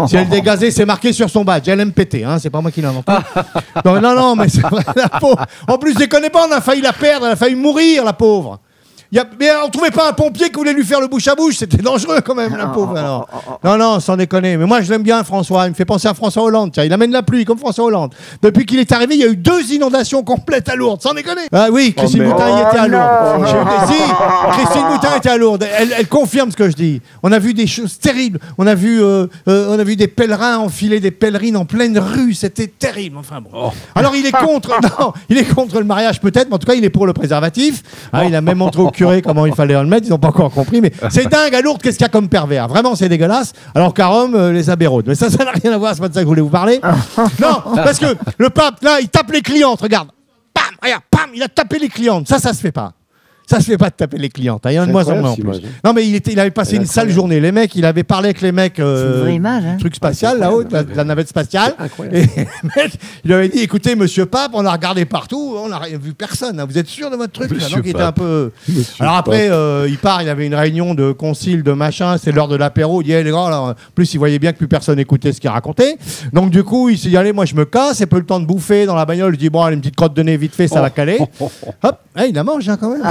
Speaker 4: Si elle dégazait, c'est marqué sur son badge. Elle aime péter, hein, c'est pas moi qui l'ai inventé. Non, mais c'est vrai, la pauvre. En plus, je déconne pas, on a failli la perdre, elle a failli mourir, la pauvre. Mais on trouvait pas un pompier qui voulait lui faire le bouche à bouche, c'était dangereux quand même, la pauvre. Alors. Non, sans déconner. Mais moi, je l'aime bien, François. Il me fait penser à François Hollande. Tiens, il amène la pluie comme François Hollande. Depuis qu'il est arrivé, il y a eu 2 inondations complètes à Lourdes, sans déconner. Ah oui, Christine Boutin y était à Lourdes. Christine Boutin était à Lourdes. Elle confirme ce que je dis. On a vu des choses terribles. On a vu des pèlerins enfiler des pèlerines en pleine rue. C'était terrible. Enfin bon. Alors il est contre. Non, il est contre le mariage peut-être, mais en tout cas, il est pour le préservatif. Ah, il a même montré au curé comment il fallait le mettre, ils n'ont pas encore compris, mais c'est dingue à Lourdes, qu'est-ce qu'il y a comme pervers, vraiment c'est dégueulasse, alors qu'à Rome, les abéraudes, mais ça n'a rien à voir, c'est pas de ça que je voulais vous parler. Non, parce que le pape, là, il tape les clientes, regarde, bam, regarde, bam, il a tapé les clientes, ça se fait pas. Ça se fait pas de taper les clientes. Il y en a de moins en moins en plus. Non, mais il avait passé une sale journée. Les mecs, il avait parlé avec les mecs. Truc spatial là-haut, la navette spatiale. Et le mec, il avait dit écoutez, monsieur Pape, on a regardé partout, on n'a vu personne. Vous êtes sûr de votre truc là? Donc il était un peu. Alors après, il part, il avait une réunion de concile, de machin. C'est l'heure de l'apéro. Il dit les gars, alors, en plus, il voyait bien que plus personne écoutait ce qu'il racontait. Donc du coup, il s'est dit allez, moi je me casse. C'est peu le temps de bouffer dans la bagnole. Je dis bon, allez, une petite crotte de nez vite fait, ça va caler. Hop, il la mange quand même.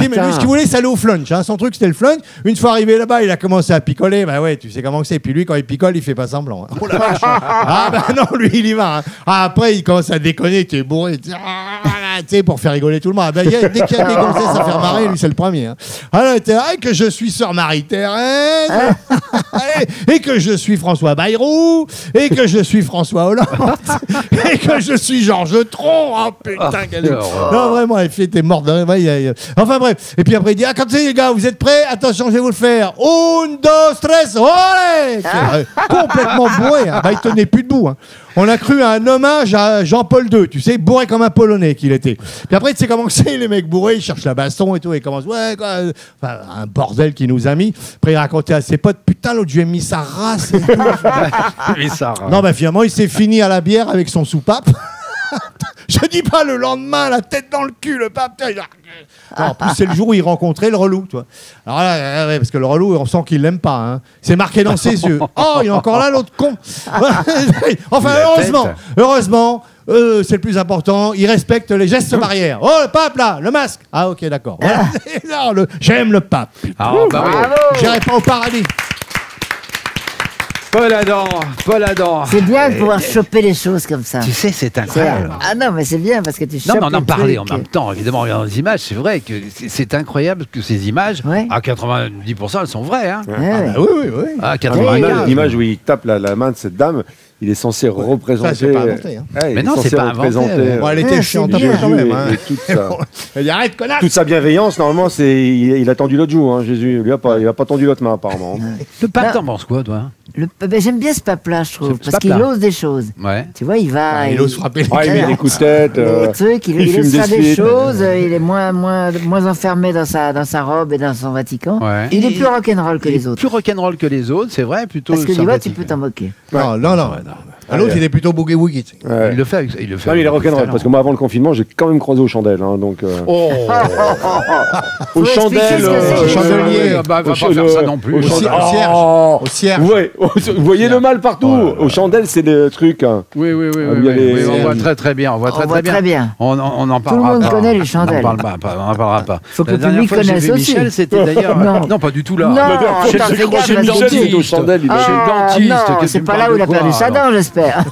Speaker 4: Mais lui, ce qu'il voulait, c'est aller au flunch. Hein. Son truc, c'était le flunch. Une fois arrivé là-bas, il a commencé à picoler. Bah ouais, tu sais comment c'est. Puis lui, quand il picole, il fait pas semblant. Hein. Oh la vache. Ah bah non, lui, il y va. Hein. Ah, après, il commence à déconner. Il était bourré. Tu sais, pour faire rigoler tout le monde. Bah, dès qu'il y a des gonzesses à faire marrer, lui, c'est le premier. Hein. Alors, que je suis sœur Marie-Thérèse. Et que je suis François Bayrou. Et que je suis François Hollande. Et que je suis Georges Tron. Oh putain, quel... Non, vraiment, il était mort de rire. Enfin bref. Et puis après, il dit quand c'est les gars, vous êtes prêts? Attention, je vais vous le faire. 1, 2, 3, olé! Complètement bourré. Hein. Bah, il tenait plus debout. Hein. On a cru à un hommage à Jean-Paul II, tu sais, bourré comme un Polonais qu'il était. Puis après, tu sais comment c'est, les mecs bourrés, ils cherchent la baston et tout, et ils commencent, ouais, quoi. Enfin, un bordel qui nous a mis. Après, il racontait à ses potes, putain, l'autre, je lui ai mis sa race. Et tout. Non, bah finalement, il s'est fini à la bière avec son soupape. Je dis pas le lendemain, la tête dans le cul, le pape. Non, en plus, c'est le jour où il rencontrait le relou, toi. Alors là, ouais, parce que le relou, on sent qu'il l'aime pas. Hein. C'est marqué dans ses yeux. Oh, il est encore là, l'autre con. Enfin, heureusement, c'est le plus important. Il respecte les gestes barrières. Oh, le pape, là, le masque. Ah, ok, d'accord. Voilà. Non, j'aime le pape.
Speaker 2: Oh, bah oui.
Speaker 4: J'irai pas au paradis.
Speaker 2: Paul Adam.
Speaker 5: C'est bien de pouvoir choper les choses comme ça.
Speaker 2: Tu sais, c'est incroyable.
Speaker 5: Ah non, mais c'est bien parce que tu chopes.
Speaker 2: Non, mais on en parlait en même temps, évidemment, en regardant les images. C'est vrai que c'est incroyable que ces images, à 90%, elles sont vraies. Hein.
Speaker 3: Oui.
Speaker 2: À 95%.
Speaker 3: L'image où il tape la main de cette dame, Il est censé représenter.
Speaker 4: Ça, c'est pas inventé. Hein.
Speaker 2: Mais non, c'est pas inventé.
Speaker 4: Bon, elle était chiante un peu quand même. Hein. Il arrête, connasse.
Speaker 3: Toute sa bienveillance, normalement, il a tendu l'autre joue, hein, Jésus. Lui, il a pas tendu l'autre main, apparemment.
Speaker 2: Le pape, t'en penses quoi, toi?
Speaker 5: J'aime bien ce pape-là, je trouve, parce qu'il ose des choses.
Speaker 2: Ouais.
Speaker 5: Tu vois, il va.
Speaker 4: Il ose frapper les
Speaker 3: il met des coups de tête.
Speaker 5: Il ose faire des choses, il est moins enfermé dans sa robe et dans son Vatican.
Speaker 2: Ouais.
Speaker 5: Il est plus rock'n'roll que les autres.
Speaker 2: Plus rock'n'roll que les autres, c'est vrai, plutôt.
Speaker 5: Parce que tu vois, tu peux t'en moquer.
Speaker 4: Non. L'autre, il est plutôt boogie-woogie.
Speaker 3: Ouais.
Speaker 2: Il le fait. Non,
Speaker 3: il est rock'n'roll, parce que moi, avant le confinement, j'ai quand même croisé aux chandelles. Hein, donc, aux chandelles.
Speaker 4: Chandelier.
Speaker 2: Va pas faire ça non plus.
Speaker 4: Au cierge.
Speaker 3: Ouais, vous voyez le mal partout. Aux chandelles, c'est le truc. Hein.
Speaker 2: Oui, on voit très bien. On voit très bien. On en parlera pas.
Speaker 5: Tout le monde connaît les chandelles.
Speaker 2: On n'en parlera pas.
Speaker 5: Faut que
Speaker 2: La
Speaker 5: le
Speaker 2: dernière
Speaker 5: public
Speaker 2: fois que j'ai
Speaker 5: connaisse
Speaker 2: vu
Speaker 5: aussi.
Speaker 2: Michel, c'était d'ailleurs. Non, pas du tout là.
Speaker 5: Non,
Speaker 2: Chez le
Speaker 3: Michel, c'est aux chandelles.
Speaker 2: Chez le dentiste.
Speaker 5: Non, c'est pas là où il a perdu sa dent, j'espère.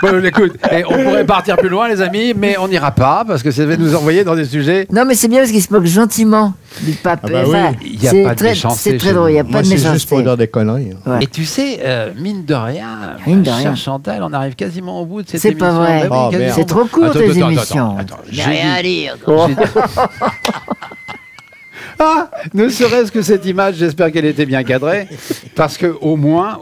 Speaker 2: Bon, écoute, on pourrait partir plus loin, les amis, mais on n'ira pas parce que ça va nous envoyer dans des sujets.
Speaker 5: Non, mais c'est bien parce qu'il se moque gentiment du pape.
Speaker 4: Ah bah
Speaker 5: enfin,
Speaker 4: oui.
Speaker 2: Il n'y a pas de méchanceté.
Speaker 5: C'est très drôle, il n'y a pas de
Speaker 4: C'est juste
Speaker 5: méchanceté.
Speaker 4: pour dire des conneries.
Speaker 5: Ouais.
Speaker 2: Et tu sais, mine de rien, chère Chantal, on arrive quasiment au bout de cette
Speaker 5: C'est
Speaker 2: émission.
Speaker 5: pas vrai.
Speaker 2: Bah oui,
Speaker 4: Oh,
Speaker 2: quasiment.
Speaker 4: merde.
Speaker 5: C'est trop court,
Speaker 2: Attends,
Speaker 5: tes
Speaker 2: attends,
Speaker 5: émissions.
Speaker 2: attends.
Speaker 5: Il n'y a rien à dire.
Speaker 2: Ah, ne serait-ce que cette image, j'espère qu'elle était bien cadrée, parce que au moins,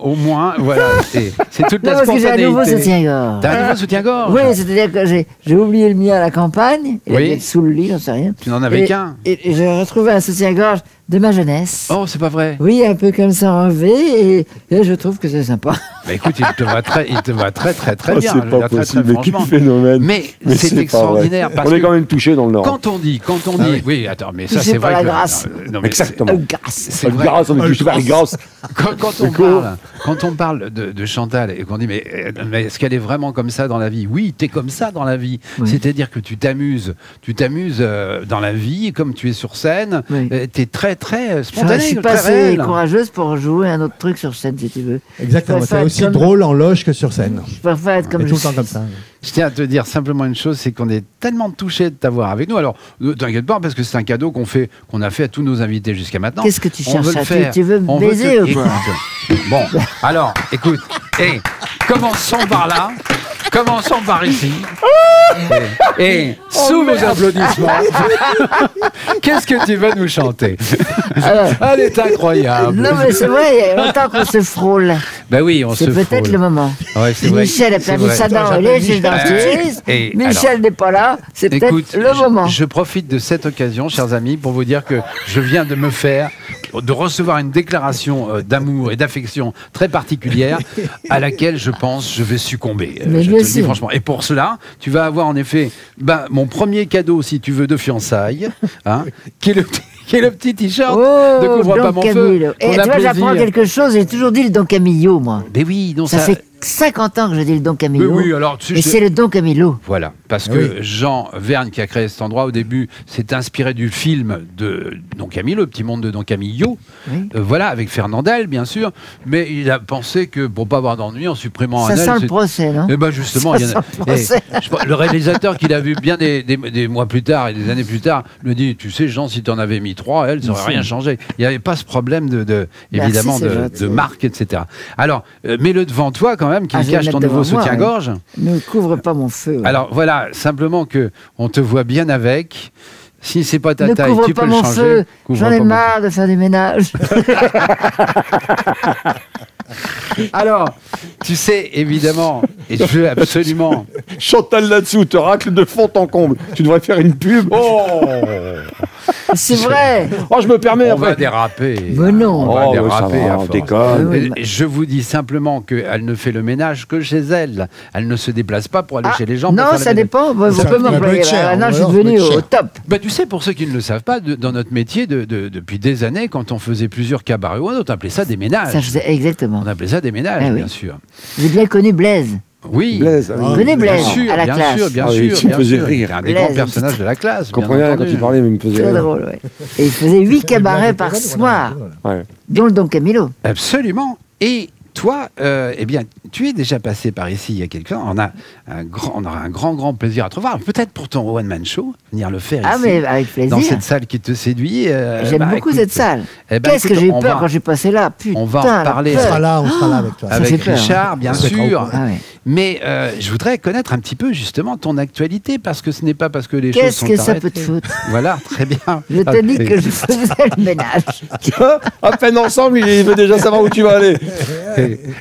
Speaker 2: voilà, c'est toute
Speaker 5: Non,
Speaker 2: la
Speaker 5: parce que j'ai un
Speaker 2: spontanéité.
Speaker 5: nouveau soutien-gorge.
Speaker 2: T'as un nouveau soutien-gorge?
Speaker 5: Oui, c'est-à-dire que j'ai oublié le mien à la campagne. Il
Speaker 2: Oui.
Speaker 5: était sous le lit, j'en sais rien.
Speaker 2: Tu n'en avais qu'un?
Speaker 5: Et j'ai retrouvé un soutien-gorge de ma jeunesse.
Speaker 2: Oh, c'est pas vrai.
Speaker 5: Oui, un peu comme ça en V, et je trouve que c'est sympa.
Speaker 2: Bah écoute, il te va très bien.
Speaker 3: Oh,
Speaker 2: je
Speaker 3: c'est
Speaker 2: veux dire,
Speaker 3: pas
Speaker 2: très,
Speaker 3: possible, mais quel
Speaker 2: franchement.
Speaker 3: phénomène.
Speaker 2: Mais c'est
Speaker 3: pas
Speaker 2: extraordinaire.
Speaker 3: vrai.
Speaker 2: Parce
Speaker 3: On est
Speaker 2: que
Speaker 3: quand même touché dans le Nord.
Speaker 2: quand on dit, oui, attends, mais ça
Speaker 5: Touché
Speaker 2: c'est
Speaker 5: par
Speaker 2: vrai
Speaker 5: la
Speaker 2: que
Speaker 5: grâce.
Speaker 2: non, mais
Speaker 3: Exactement.
Speaker 5: Grâce.
Speaker 2: c'est vrai.
Speaker 3: Grâce, on est touché par les grâces.
Speaker 2: Quand on parle de Chantal et qu'on dit mais est-ce qu'elle est vraiment comme ça dans la vie? Oui, t'es comme ça dans la vie.
Speaker 5: Oui.
Speaker 2: C'est-à-dire que tu t'amuses dans la vie, comme tu es sur scène,
Speaker 5: Oui.
Speaker 2: t'es très très
Speaker 5: Je
Speaker 2: spontané,
Speaker 5: suis
Speaker 2: très
Speaker 5: pas assez
Speaker 2: réel.
Speaker 5: courageuse pour jouer un autre truc sur scène, si tu veux.
Speaker 4: Exactement.
Speaker 5: Je
Speaker 4: C'est
Speaker 5: préfère
Speaker 4: aussi
Speaker 5: être comme-
Speaker 4: drôle en loge que sur scène.
Speaker 5: Je préfère être
Speaker 4: Et
Speaker 5: comme
Speaker 4: tout
Speaker 5: je
Speaker 4: le temps
Speaker 5: suis.
Speaker 4: comme ça.
Speaker 2: Je tiens à te dire simplement une chose, c'est qu'on est tellement touchés de t'avoir avec nous. Alors, ne t'inquiète pas, parce que c'est un cadeau qu'on a fait à tous nos invités jusqu'à maintenant.
Speaker 5: Qu'est-ce que tu
Speaker 2: On veut
Speaker 5: cherches
Speaker 2: le
Speaker 5: à
Speaker 2: faire.
Speaker 5: tu veux me
Speaker 2: On veut
Speaker 5: baiser ou quoi?
Speaker 2: Écoute. Bon, alors, écoute, commençons par là. Commençons par ici. Et sous vos applaudissements, qu'est-ce que tu vas nous chanter? Elle est incroyable.
Speaker 5: Non, mais c'est vrai, il y a longtemps qu'on se frôle.
Speaker 2: Ben oui, on se
Speaker 5: C'est peut-être
Speaker 2: frôle.
Speaker 5: le moment.
Speaker 2: Ouais, c'est vrai.
Speaker 5: Michel a
Speaker 2: C'est
Speaker 5: perdu
Speaker 2: vrai.
Speaker 5: sa dent, il est chez le dentiste.
Speaker 2: Et
Speaker 5: Michel
Speaker 2: alors,
Speaker 5: n'est pas là, c'est peut-être
Speaker 2: écoute,
Speaker 5: le moment.
Speaker 2: je profite de cette occasion, chers amis, pour vous dire que je viens de recevoir une déclaration d'amour et d'affection très particulière à laquelle je pense je vais succomber.
Speaker 5: Mais
Speaker 2: Je te
Speaker 5: bien
Speaker 2: le dis
Speaker 5: sûr.
Speaker 2: franchement. Et pour cela, tu vas avoir en effet mon premier cadeau, si tu veux, de fiançailles, hein, qui est le petit t-shirt de Couvre pas
Speaker 5: Don
Speaker 2: mon feu.
Speaker 5: Camillo. Et
Speaker 2: qu'on
Speaker 5: tu
Speaker 2: a
Speaker 5: vois, j'apprends
Speaker 2: plaisir.
Speaker 5: quelque chose, j'ai toujours dit le Don Camillo, moi.
Speaker 2: Mais oui, non,
Speaker 5: Ça fait 50 ans que je dis le Don
Speaker 2: Mais
Speaker 5: Camillo.
Speaker 2: oui, alors tu
Speaker 5: Et c'est le Don Camillo.
Speaker 2: Voilà, parce
Speaker 4: Ah
Speaker 2: que
Speaker 4: oui.
Speaker 2: Jean Verne, qui a créé cet endroit au début, s'est inspiré du film de Don Camillo, le petit monde de Don Camillo,
Speaker 5: Oui.
Speaker 2: voilà, avec Fernandel, bien sûr, mais il a pensé que pour pas avoir d'ennui, en supprimant
Speaker 5: Ça
Speaker 2: un L,
Speaker 5: sent le
Speaker 2: c'est-
Speaker 5: procès, non?
Speaker 2: Eh ben justement,
Speaker 5: Ça
Speaker 2: il y en a-
Speaker 5: sent le procès.
Speaker 2: le réalisateur qui l'a vu bien des mois plus tard et des années plus tard lui dit, tu sais Jean, si tu en avais mis 3, elle, ça aurait rien changé. Il n'y avait pas ce problème évidemment
Speaker 5: c'est gentil.
Speaker 2: de marque, etc. Alors, mets-le devant toi quand même, qu'il
Speaker 5: Ah, je vais
Speaker 2: cache
Speaker 5: le
Speaker 2: ton
Speaker 5: mettre
Speaker 2: nouveau
Speaker 5: devant moi,
Speaker 2: soutien-gorge.
Speaker 5: Ne couvre pas mon feu. ouais.
Speaker 2: Alors voilà, simplement que on te voit bien avec. Si c'est pas ta
Speaker 5: Ne
Speaker 2: taille,
Speaker 5: couvre
Speaker 2: tu
Speaker 5: pas
Speaker 2: peux le
Speaker 5: mon
Speaker 2: changer.
Speaker 5: feu.
Speaker 2: Couvre
Speaker 5: J'en
Speaker 2: pas
Speaker 5: ai
Speaker 2: mon
Speaker 5: marre de faire du ménage.
Speaker 2: Alors, tu sais, évidemment, et je veux absolument.
Speaker 3: Chantal là-dessous te racle de fond en comble. Tu devrais faire une pub.
Speaker 5: C'est vrai.
Speaker 3: Oh, je me permets.
Speaker 2: On va
Speaker 3: enfin.
Speaker 2: déraper.
Speaker 5: Mais non.
Speaker 2: On va
Speaker 3: Oh, ouais, ça
Speaker 2: déraper
Speaker 3: va,
Speaker 2: à
Speaker 3: on
Speaker 2: force.
Speaker 3: déconne.
Speaker 5: Oui.
Speaker 2: Je vous dis simplement qu'elle ne fait le ménage que chez elle. Elle ne se déplace pas pour aller
Speaker 5: Ah,
Speaker 2: chez les gens. pour
Speaker 5: non,
Speaker 2: faire le
Speaker 5: ça
Speaker 2: ménage.
Speaker 5: dépend. Vous
Speaker 4: Ça
Speaker 5: pouvez
Speaker 4: peut
Speaker 5: m'employer.
Speaker 4: être cher,
Speaker 5: Maintenant, je suis
Speaker 4: alors, ça peut
Speaker 5: devenu
Speaker 4: être
Speaker 5: au
Speaker 4: cher.
Speaker 5: top.
Speaker 2: Bah, tu sais, pour ceux qui ne le savent pas, dans notre métier, depuis des années, quand on faisait plusieurs cabarets ou autre, on appelait ça des ménages.
Speaker 5: Ça faisait exactement.
Speaker 2: On appelait ça des ménages,
Speaker 5: Ah oui.
Speaker 2: bien sûr.
Speaker 5: J'ai bien connu Blaise.
Speaker 2: Oui.
Speaker 3: Blaise.
Speaker 5: Vous connaissez
Speaker 2: Bien
Speaker 5: Blaise
Speaker 2: sûr,
Speaker 5: à la
Speaker 2: bien
Speaker 5: classe.
Speaker 2: sûr, bien
Speaker 3: Ah oui,
Speaker 2: sûr.
Speaker 3: tu me
Speaker 2: bien
Speaker 3: faisais
Speaker 2: sûr.
Speaker 3: rire.
Speaker 2: Un des
Speaker 5: Blaise,
Speaker 2: grands personnages de la classe.
Speaker 3: Je comprenais
Speaker 2: bien
Speaker 3: rien quand
Speaker 2: entendu.
Speaker 3: il parlait, mais il me faisait
Speaker 5: Très
Speaker 3: rire.
Speaker 5: drôle, ouais. Et il faisait 8 cabarets par soir,
Speaker 3: Ouais.
Speaker 5: dont le Don Camillo.
Speaker 2: Absolument. Et toi, eh bien, tu es déjà passé par ici il y a quelques temps. On aura un grand plaisir à te revoir. Peut-être pour ton one-man show, venir le faire ici.
Speaker 5: Mais avec plaisir.
Speaker 2: Dans cette salle qui te séduit.
Speaker 5: J'aime beaucoup cette salle. Qu'est-ce que j'ai eu peur quand j'ai passé là. Putain,
Speaker 2: on va en parler.
Speaker 4: On sera là avec toi.
Speaker 2: Avec Richard, bien sûr.
Speaker 5: Ah ouais.
Speaker 2: Mais je voudrais connaître un petit peu justement ton actualité, parce que ce n'est pas parce que les choses sont
Speaker 5: arrêtées. Qu'est-ce que ça peut te foutre?
Speaker 2: Voilà, très bien.
Speaker 5: Je te dis que je faisais le ménage.
Speaker 3: À peine ensemble, il veut déjà savoir où tu vas aller.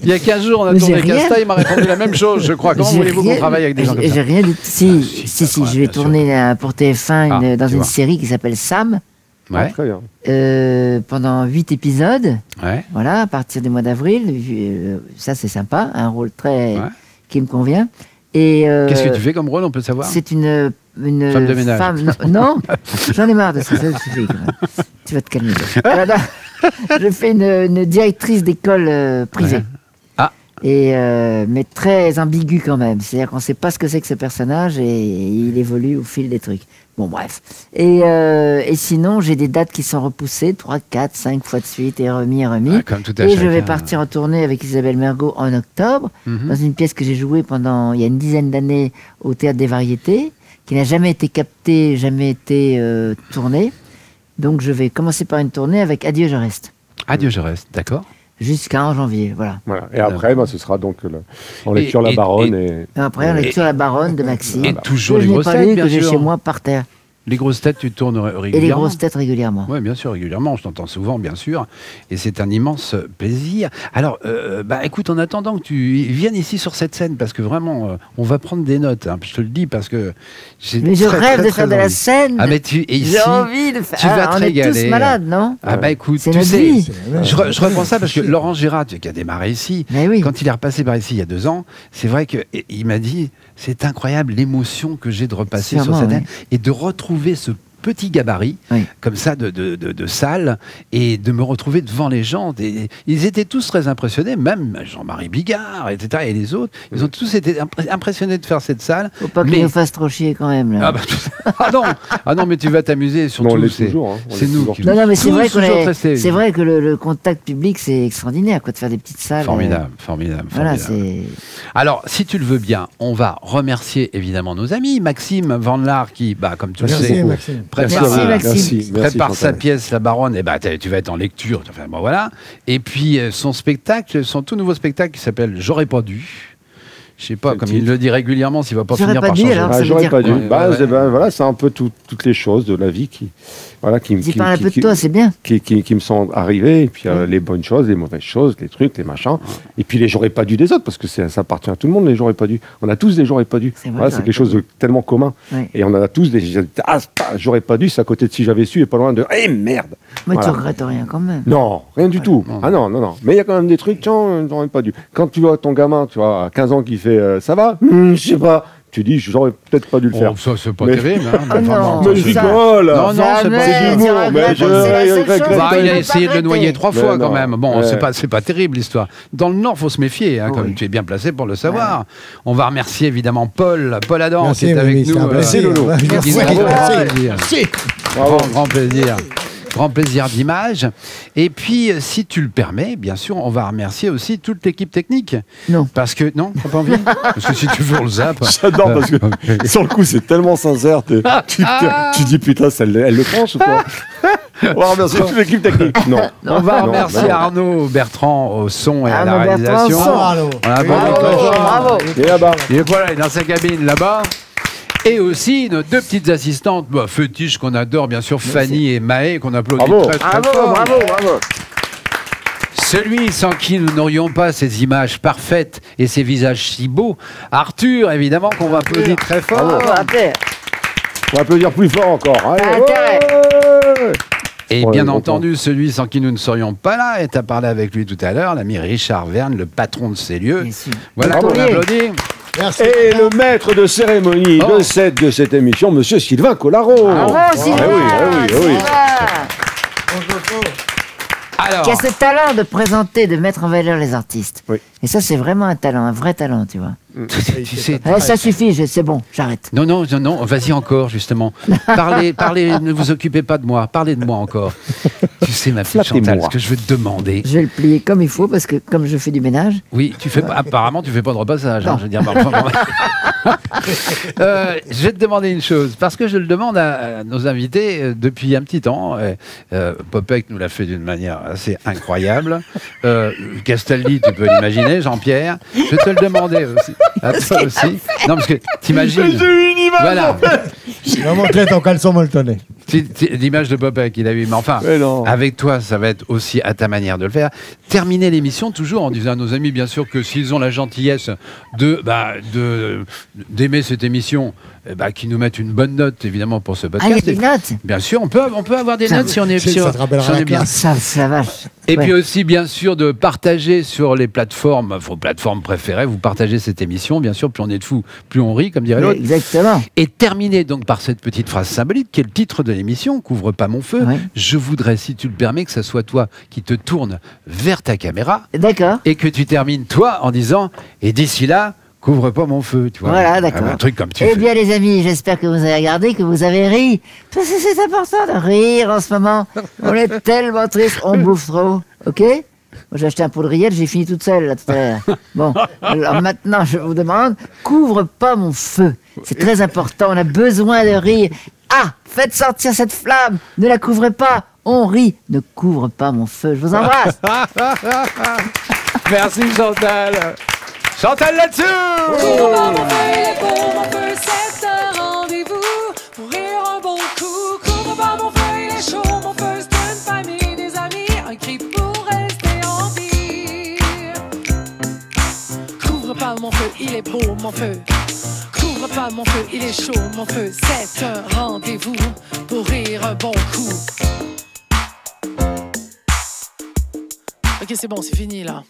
Speaker 2: Il y a 15 jours, on a tourné Casta, il m'a répondu la même chose, je crois. Comment voulez-vous qu'on travaille avec des gens comme ça?
Speaker 5: J'ai rien dit. Si, je vais tourner pour TF1 dans une série qui s'appelle Sam.
Speaker 2: Ouais.
Speaker 3: Très bien.
Speaker 5: Pendant 8 épisodes.
Speaker 2: Ouais.
Speaker 5: Voilà, à partir du mois d'avril. Ça, c'est sympa. Un rôle qui me convient.
Speaker 2: Qu'est-ce que tu fais comme rôle, on peut savoir?
Speaker 5: C'est une
Speaker 2: femme de ménage.
Speaker 5: Non, j'en ai marre de ça. Ça suffit. Tu vas te calmer. Alors, je fais une directrice d'école privée.
Speaker 2: Ouais. Ah.
Speaker 5: Mais très ambiguë quand même. C'est-à-dire qu'on ne sait pas ce que c'est que ce personnage et il évolue au fil des trucs. Bon, bref. Et sinon, j'ai des dates qui sont repoussées 3, 4, 5 fois de suite et remis.
Speaker 2: Comme tout à
Speaker 5: et
Speaker 2: chacun.
Speaker 5: je vais partir en tournée avec Isabelle Mergo en octobre, dans une pièce que j'ai jouée il y a une dizaine d'années au Théâtre des Variétés, qui n'a jamais été captée, jamais été tournée. Donc je vais commencer par une tournée avec Adieu, je reste.
Speaker 2: Adieu, je reste, d'accord.
Speaker 5: Jusqu'à en janvier, voilà.
Speaker 3: Et après, ce sera donc en lecture La Baronne. Et
Speaker 5: après, en lecture La Baronne de Maxime.
Speaker 2: Et toujours les grosses têtes, bien sûr.
Speaker 5: Que j'ai chez moi par terre.
Speaker 2: Les grosses têtes, tu tournes régulièrement?
Speaker 5: Et les grosses têtes régulièrement.
Speaker 2: Oui, bien sûr, régulièrement. Je t'entends souvent, bien sûr. Et c'est un immense plaisir. Alors, écoute, en attendant que tu viennes ici sur cette scène, parce que vraiment, on va prendre des notes. Hein, je te le dis parce que
Speaker 5: mais je rêve de faire de la scène.
Speaker 2: Ah, mais ici,
Speaker 5: j'ai envie de faire.
Speaker 2: Tu vas te régaler.
Speaker 5: On est tous malades, non?
Speaker 2: Ah, écoute,
Speaker 5: c'est
Speaker 2: tu sais,
Speaker 5: vie.
Speaker 2: je reprends ça parce que Laurent Gérard, qui a démarré ici, quand il est repassé par ici il y a 2 ans, c'est vrai qu'il m'a dit, c'est incroyable l'émotion que j'ai de repasser sur cette scène et de retrouver ce petit gabarit, comme ça, de salle, et de me retrouver devant les gens. Ils étaient tous très impressionnés, même Jean-Marie Bigard, etc., et les autres. Ils ont tous été impressionnés de faire cette salle.
Speaker 5: Faut pas qu'ils nous fassent trop chier quand même. Là.
Speaker 2: Ah non, mais tu vas t'amuser, surtout. C'est nous qui...
Speaker 5: Non, mais c'est vrai que le contact public, c'est extraordinaire, quoi, de faire des petites salles.
Speaker 2: Formidable.
Speaker 5: Voilà,
Speaker 2: alors, si tu le veux bien, on va remercier évidemment nos amis. Maxime Van Laar, qui, comme tu le sais, prépare sa pièce, La Baronne, et tu vas être en lecture. Enfin, voilà. Et puis son tout nouveau spectacle qui s'appelle J'aurais pas dû. Je sais pas, comme il le dit régulièrement, s'il va pas finir par changer.
Speaker 3: J'aurais pas dû. Voilà, c'est un peu toutes les choses de la vie qui parle un peu de toi, c'est bien. Qui me sont arrivées, et puis les bonnes choses, les mauvaises choses, les trucs, les machins, et puis les j'aurais pas dû des autres, parce que ça appartient à tout le monde, les j'aurais pas dû. On a tous des j'aurais pas dû. Voilà, c'est quelque chose de tellement commun. Et on en a tous des j'aurais pas dû, c'est à côté de si j'avais su, et pas loin de merde.
Speaker 5: Mais tu regrettes rien quand même.
Speaker 3: Non, rien du tout. Ah non. Mais il y a quand même des trucs, tiens, j'aurais pas dû. Quand tu vois ton gamin, tu vois, à 15 ans qui fait ça va, je sais pas. Tu dis, j'aurais peut-être pas dû le faire.
Speaker 2: Ça, c'est pas terrible.
Speaker 3: Mais je rigole.
Speaker 2: Non, c'est pas d'humour. Il a essayé de le noyer 3 fois quand même. Bon, c'est pas terrible l'histoire. Dans le Nord, faut se méfier, comme tu es bien placé pour le savoir. On va remercier évidemment Paul Adam qui est avec nous.
Speaker 3: Merci Lolo.
Speaker 2: Merci. Grand plaisir d'image. Et puis, si tu le permets, bien sûr, on va remercier aussi toute l'équipe technique.
Speaker 5: Non.
Speaker 2: Parce que, non, t'as pas envie? Parce que si tu veux, on le zappe.
Speaker 3: J'adore parce que, sur le coup, c'est tellement sincère. Tu dis, putain, elle le pense ou quoi? On va remercier toute l'équipe technique. Non.
Speaker 2: On va remercier Arnaud Bertrand au son et à la réalisation.
Speaker 5: Bravo.
Speaker 3: Et là-bas.
Speaker 2: Et voilà, il est dans sa cabine là-bas. Et aussi nos 2 petites assistantes fétiches qu'on adore, bien sûr, Fanny et Maë, qu'on applaudit très fort.
Speaker 3: Bravo.
Speaker 2: Celui sans qui nous n'aurions pas ces images parfaites et ces visages si beaux, Arthur, évidemment, qu'on va applaudir très fort.
Speaker 3: On va applaudir plus fort encore.
Speaker 2: Et bien entendu, celui sans qui nous ne serions pas là, et tu as parlé avec lui tout à l'heure, l'ami Richard Verne, le patron de ces lieux. Voilà, on applaudit.
Speaker 3: Merci. Et le maître de cérémonie de cette émission, monsieur Sylvain Collaro.
Speaker 5: Oui. Alors, qui a ce talent de présenter, de mettre en valeur les artistes. Oui. Et ça, c'est vraiment un talent, un vrai talent, tu vois.
Speaker 2: Tu sais,
Speaker 5: Ça suffit, c'est bon, j'arrête.
Speaker 2: non, vas-y encore, justement. Parlez, ne vous occupez pas de moi, parlez de moi encore. Tu sais, ma petite Chantal, ce que je veux te demander...
Speaker 5: Je vais le plier comme il faut, parce que comme je fais du ménage...
Speaker 2: Oui, apparemment, tu fais pas de repassage. Hein, je veux dire, je vais te demander une chose, parce que je le demande à nos invités depuis un petit temps. Popek nous l'a fait d'une manière assez incroyable. Castaldi, tu peux l'imaginer, Jean-Pierre. Je te le demandais aussi. À toi aussi. Non, parce que t'imagines.
Speaker 3: J'ai eu une image.
Speaker 2: Voilà.
Speaker 4: Il va montrer ton caleçon molletonné.
Speaker 2: L'image de Popek qu'il a eu. Mais enfin, avec toi, ça va être aussi à ta manière de le faire. Terminer l'émission toujours en disant à nos amis, bien sûr, que s'ils ont la gentillesse d'aimer cette émission, qu'ils nous mettent une bonne note, évidemment, pour ce podcast.
Speaker 5: Ah, il y a des notes.
Speaker 2: Bien sûr, on peut avoir des notes si on est bien.
Speaker 5: Ça va.
Speaker 2: Et puis aussi, bien sûr, de partager sur les plateformes, vos plateformes préférées. Vous partagez cette émission, bien sûr. Plus on est de fous, plus on rit, comme dirait l'autre.
Speaker 5: Exactement.
Speaker 2: Et terminer donc par cette petite phrase symbolique qui est le titre de l'émission, Couvre pas mon feu.
Speaker 5: Ouais.
Speaker 2: Je voudrais, si tu le permets, que ce soit toi qui te tournes vers ta caméra.
Speaker 5: D'accord.
Speaker 2: Et que tu termines, toi, en disant, et d'ici là, couvre pas mon feu, tu vois.
Speaker 5: Voilà, d'accord.
Speaker 2: Un truc comme tu fais.
Speaker 5: Eh bien, les amis, j'espère que vous avez regardé, que vous avez ri. Parce que c'est important de rire en ce moment. On est tellement triste, on bouffe trop. OK? Moi, j'ai acheté un pot de rillettes, j'ai fini toute seule, là, tout à l'heure. Bon, alors maintenant, je vous demande, couvre pas mon feu. C'est très important, on a besoin de rire. Ah, faites sortir cette flamme, ne la couvrez pas. On rit, ne couvre pas mon feu. Je vous embrasse.
Speaker 2: Merci, Chantal. Chantal là-dessus!
Speaker 1: Couvre pas mon feu, il est beau, mon feu, c'est un rendez-vous pour rire un bon coup. Couvre pas mon feu, il est chaud, mon feu, c'est une famille, des amis, un cri pour rester en vie. Couvre pas mon feu, il est beau, mon feu. Couvre pas mon feu, il est chaud, mon feu, c'est un rendez-vous pour rire un bon coup. Ok, c'est bon, c'est fini là.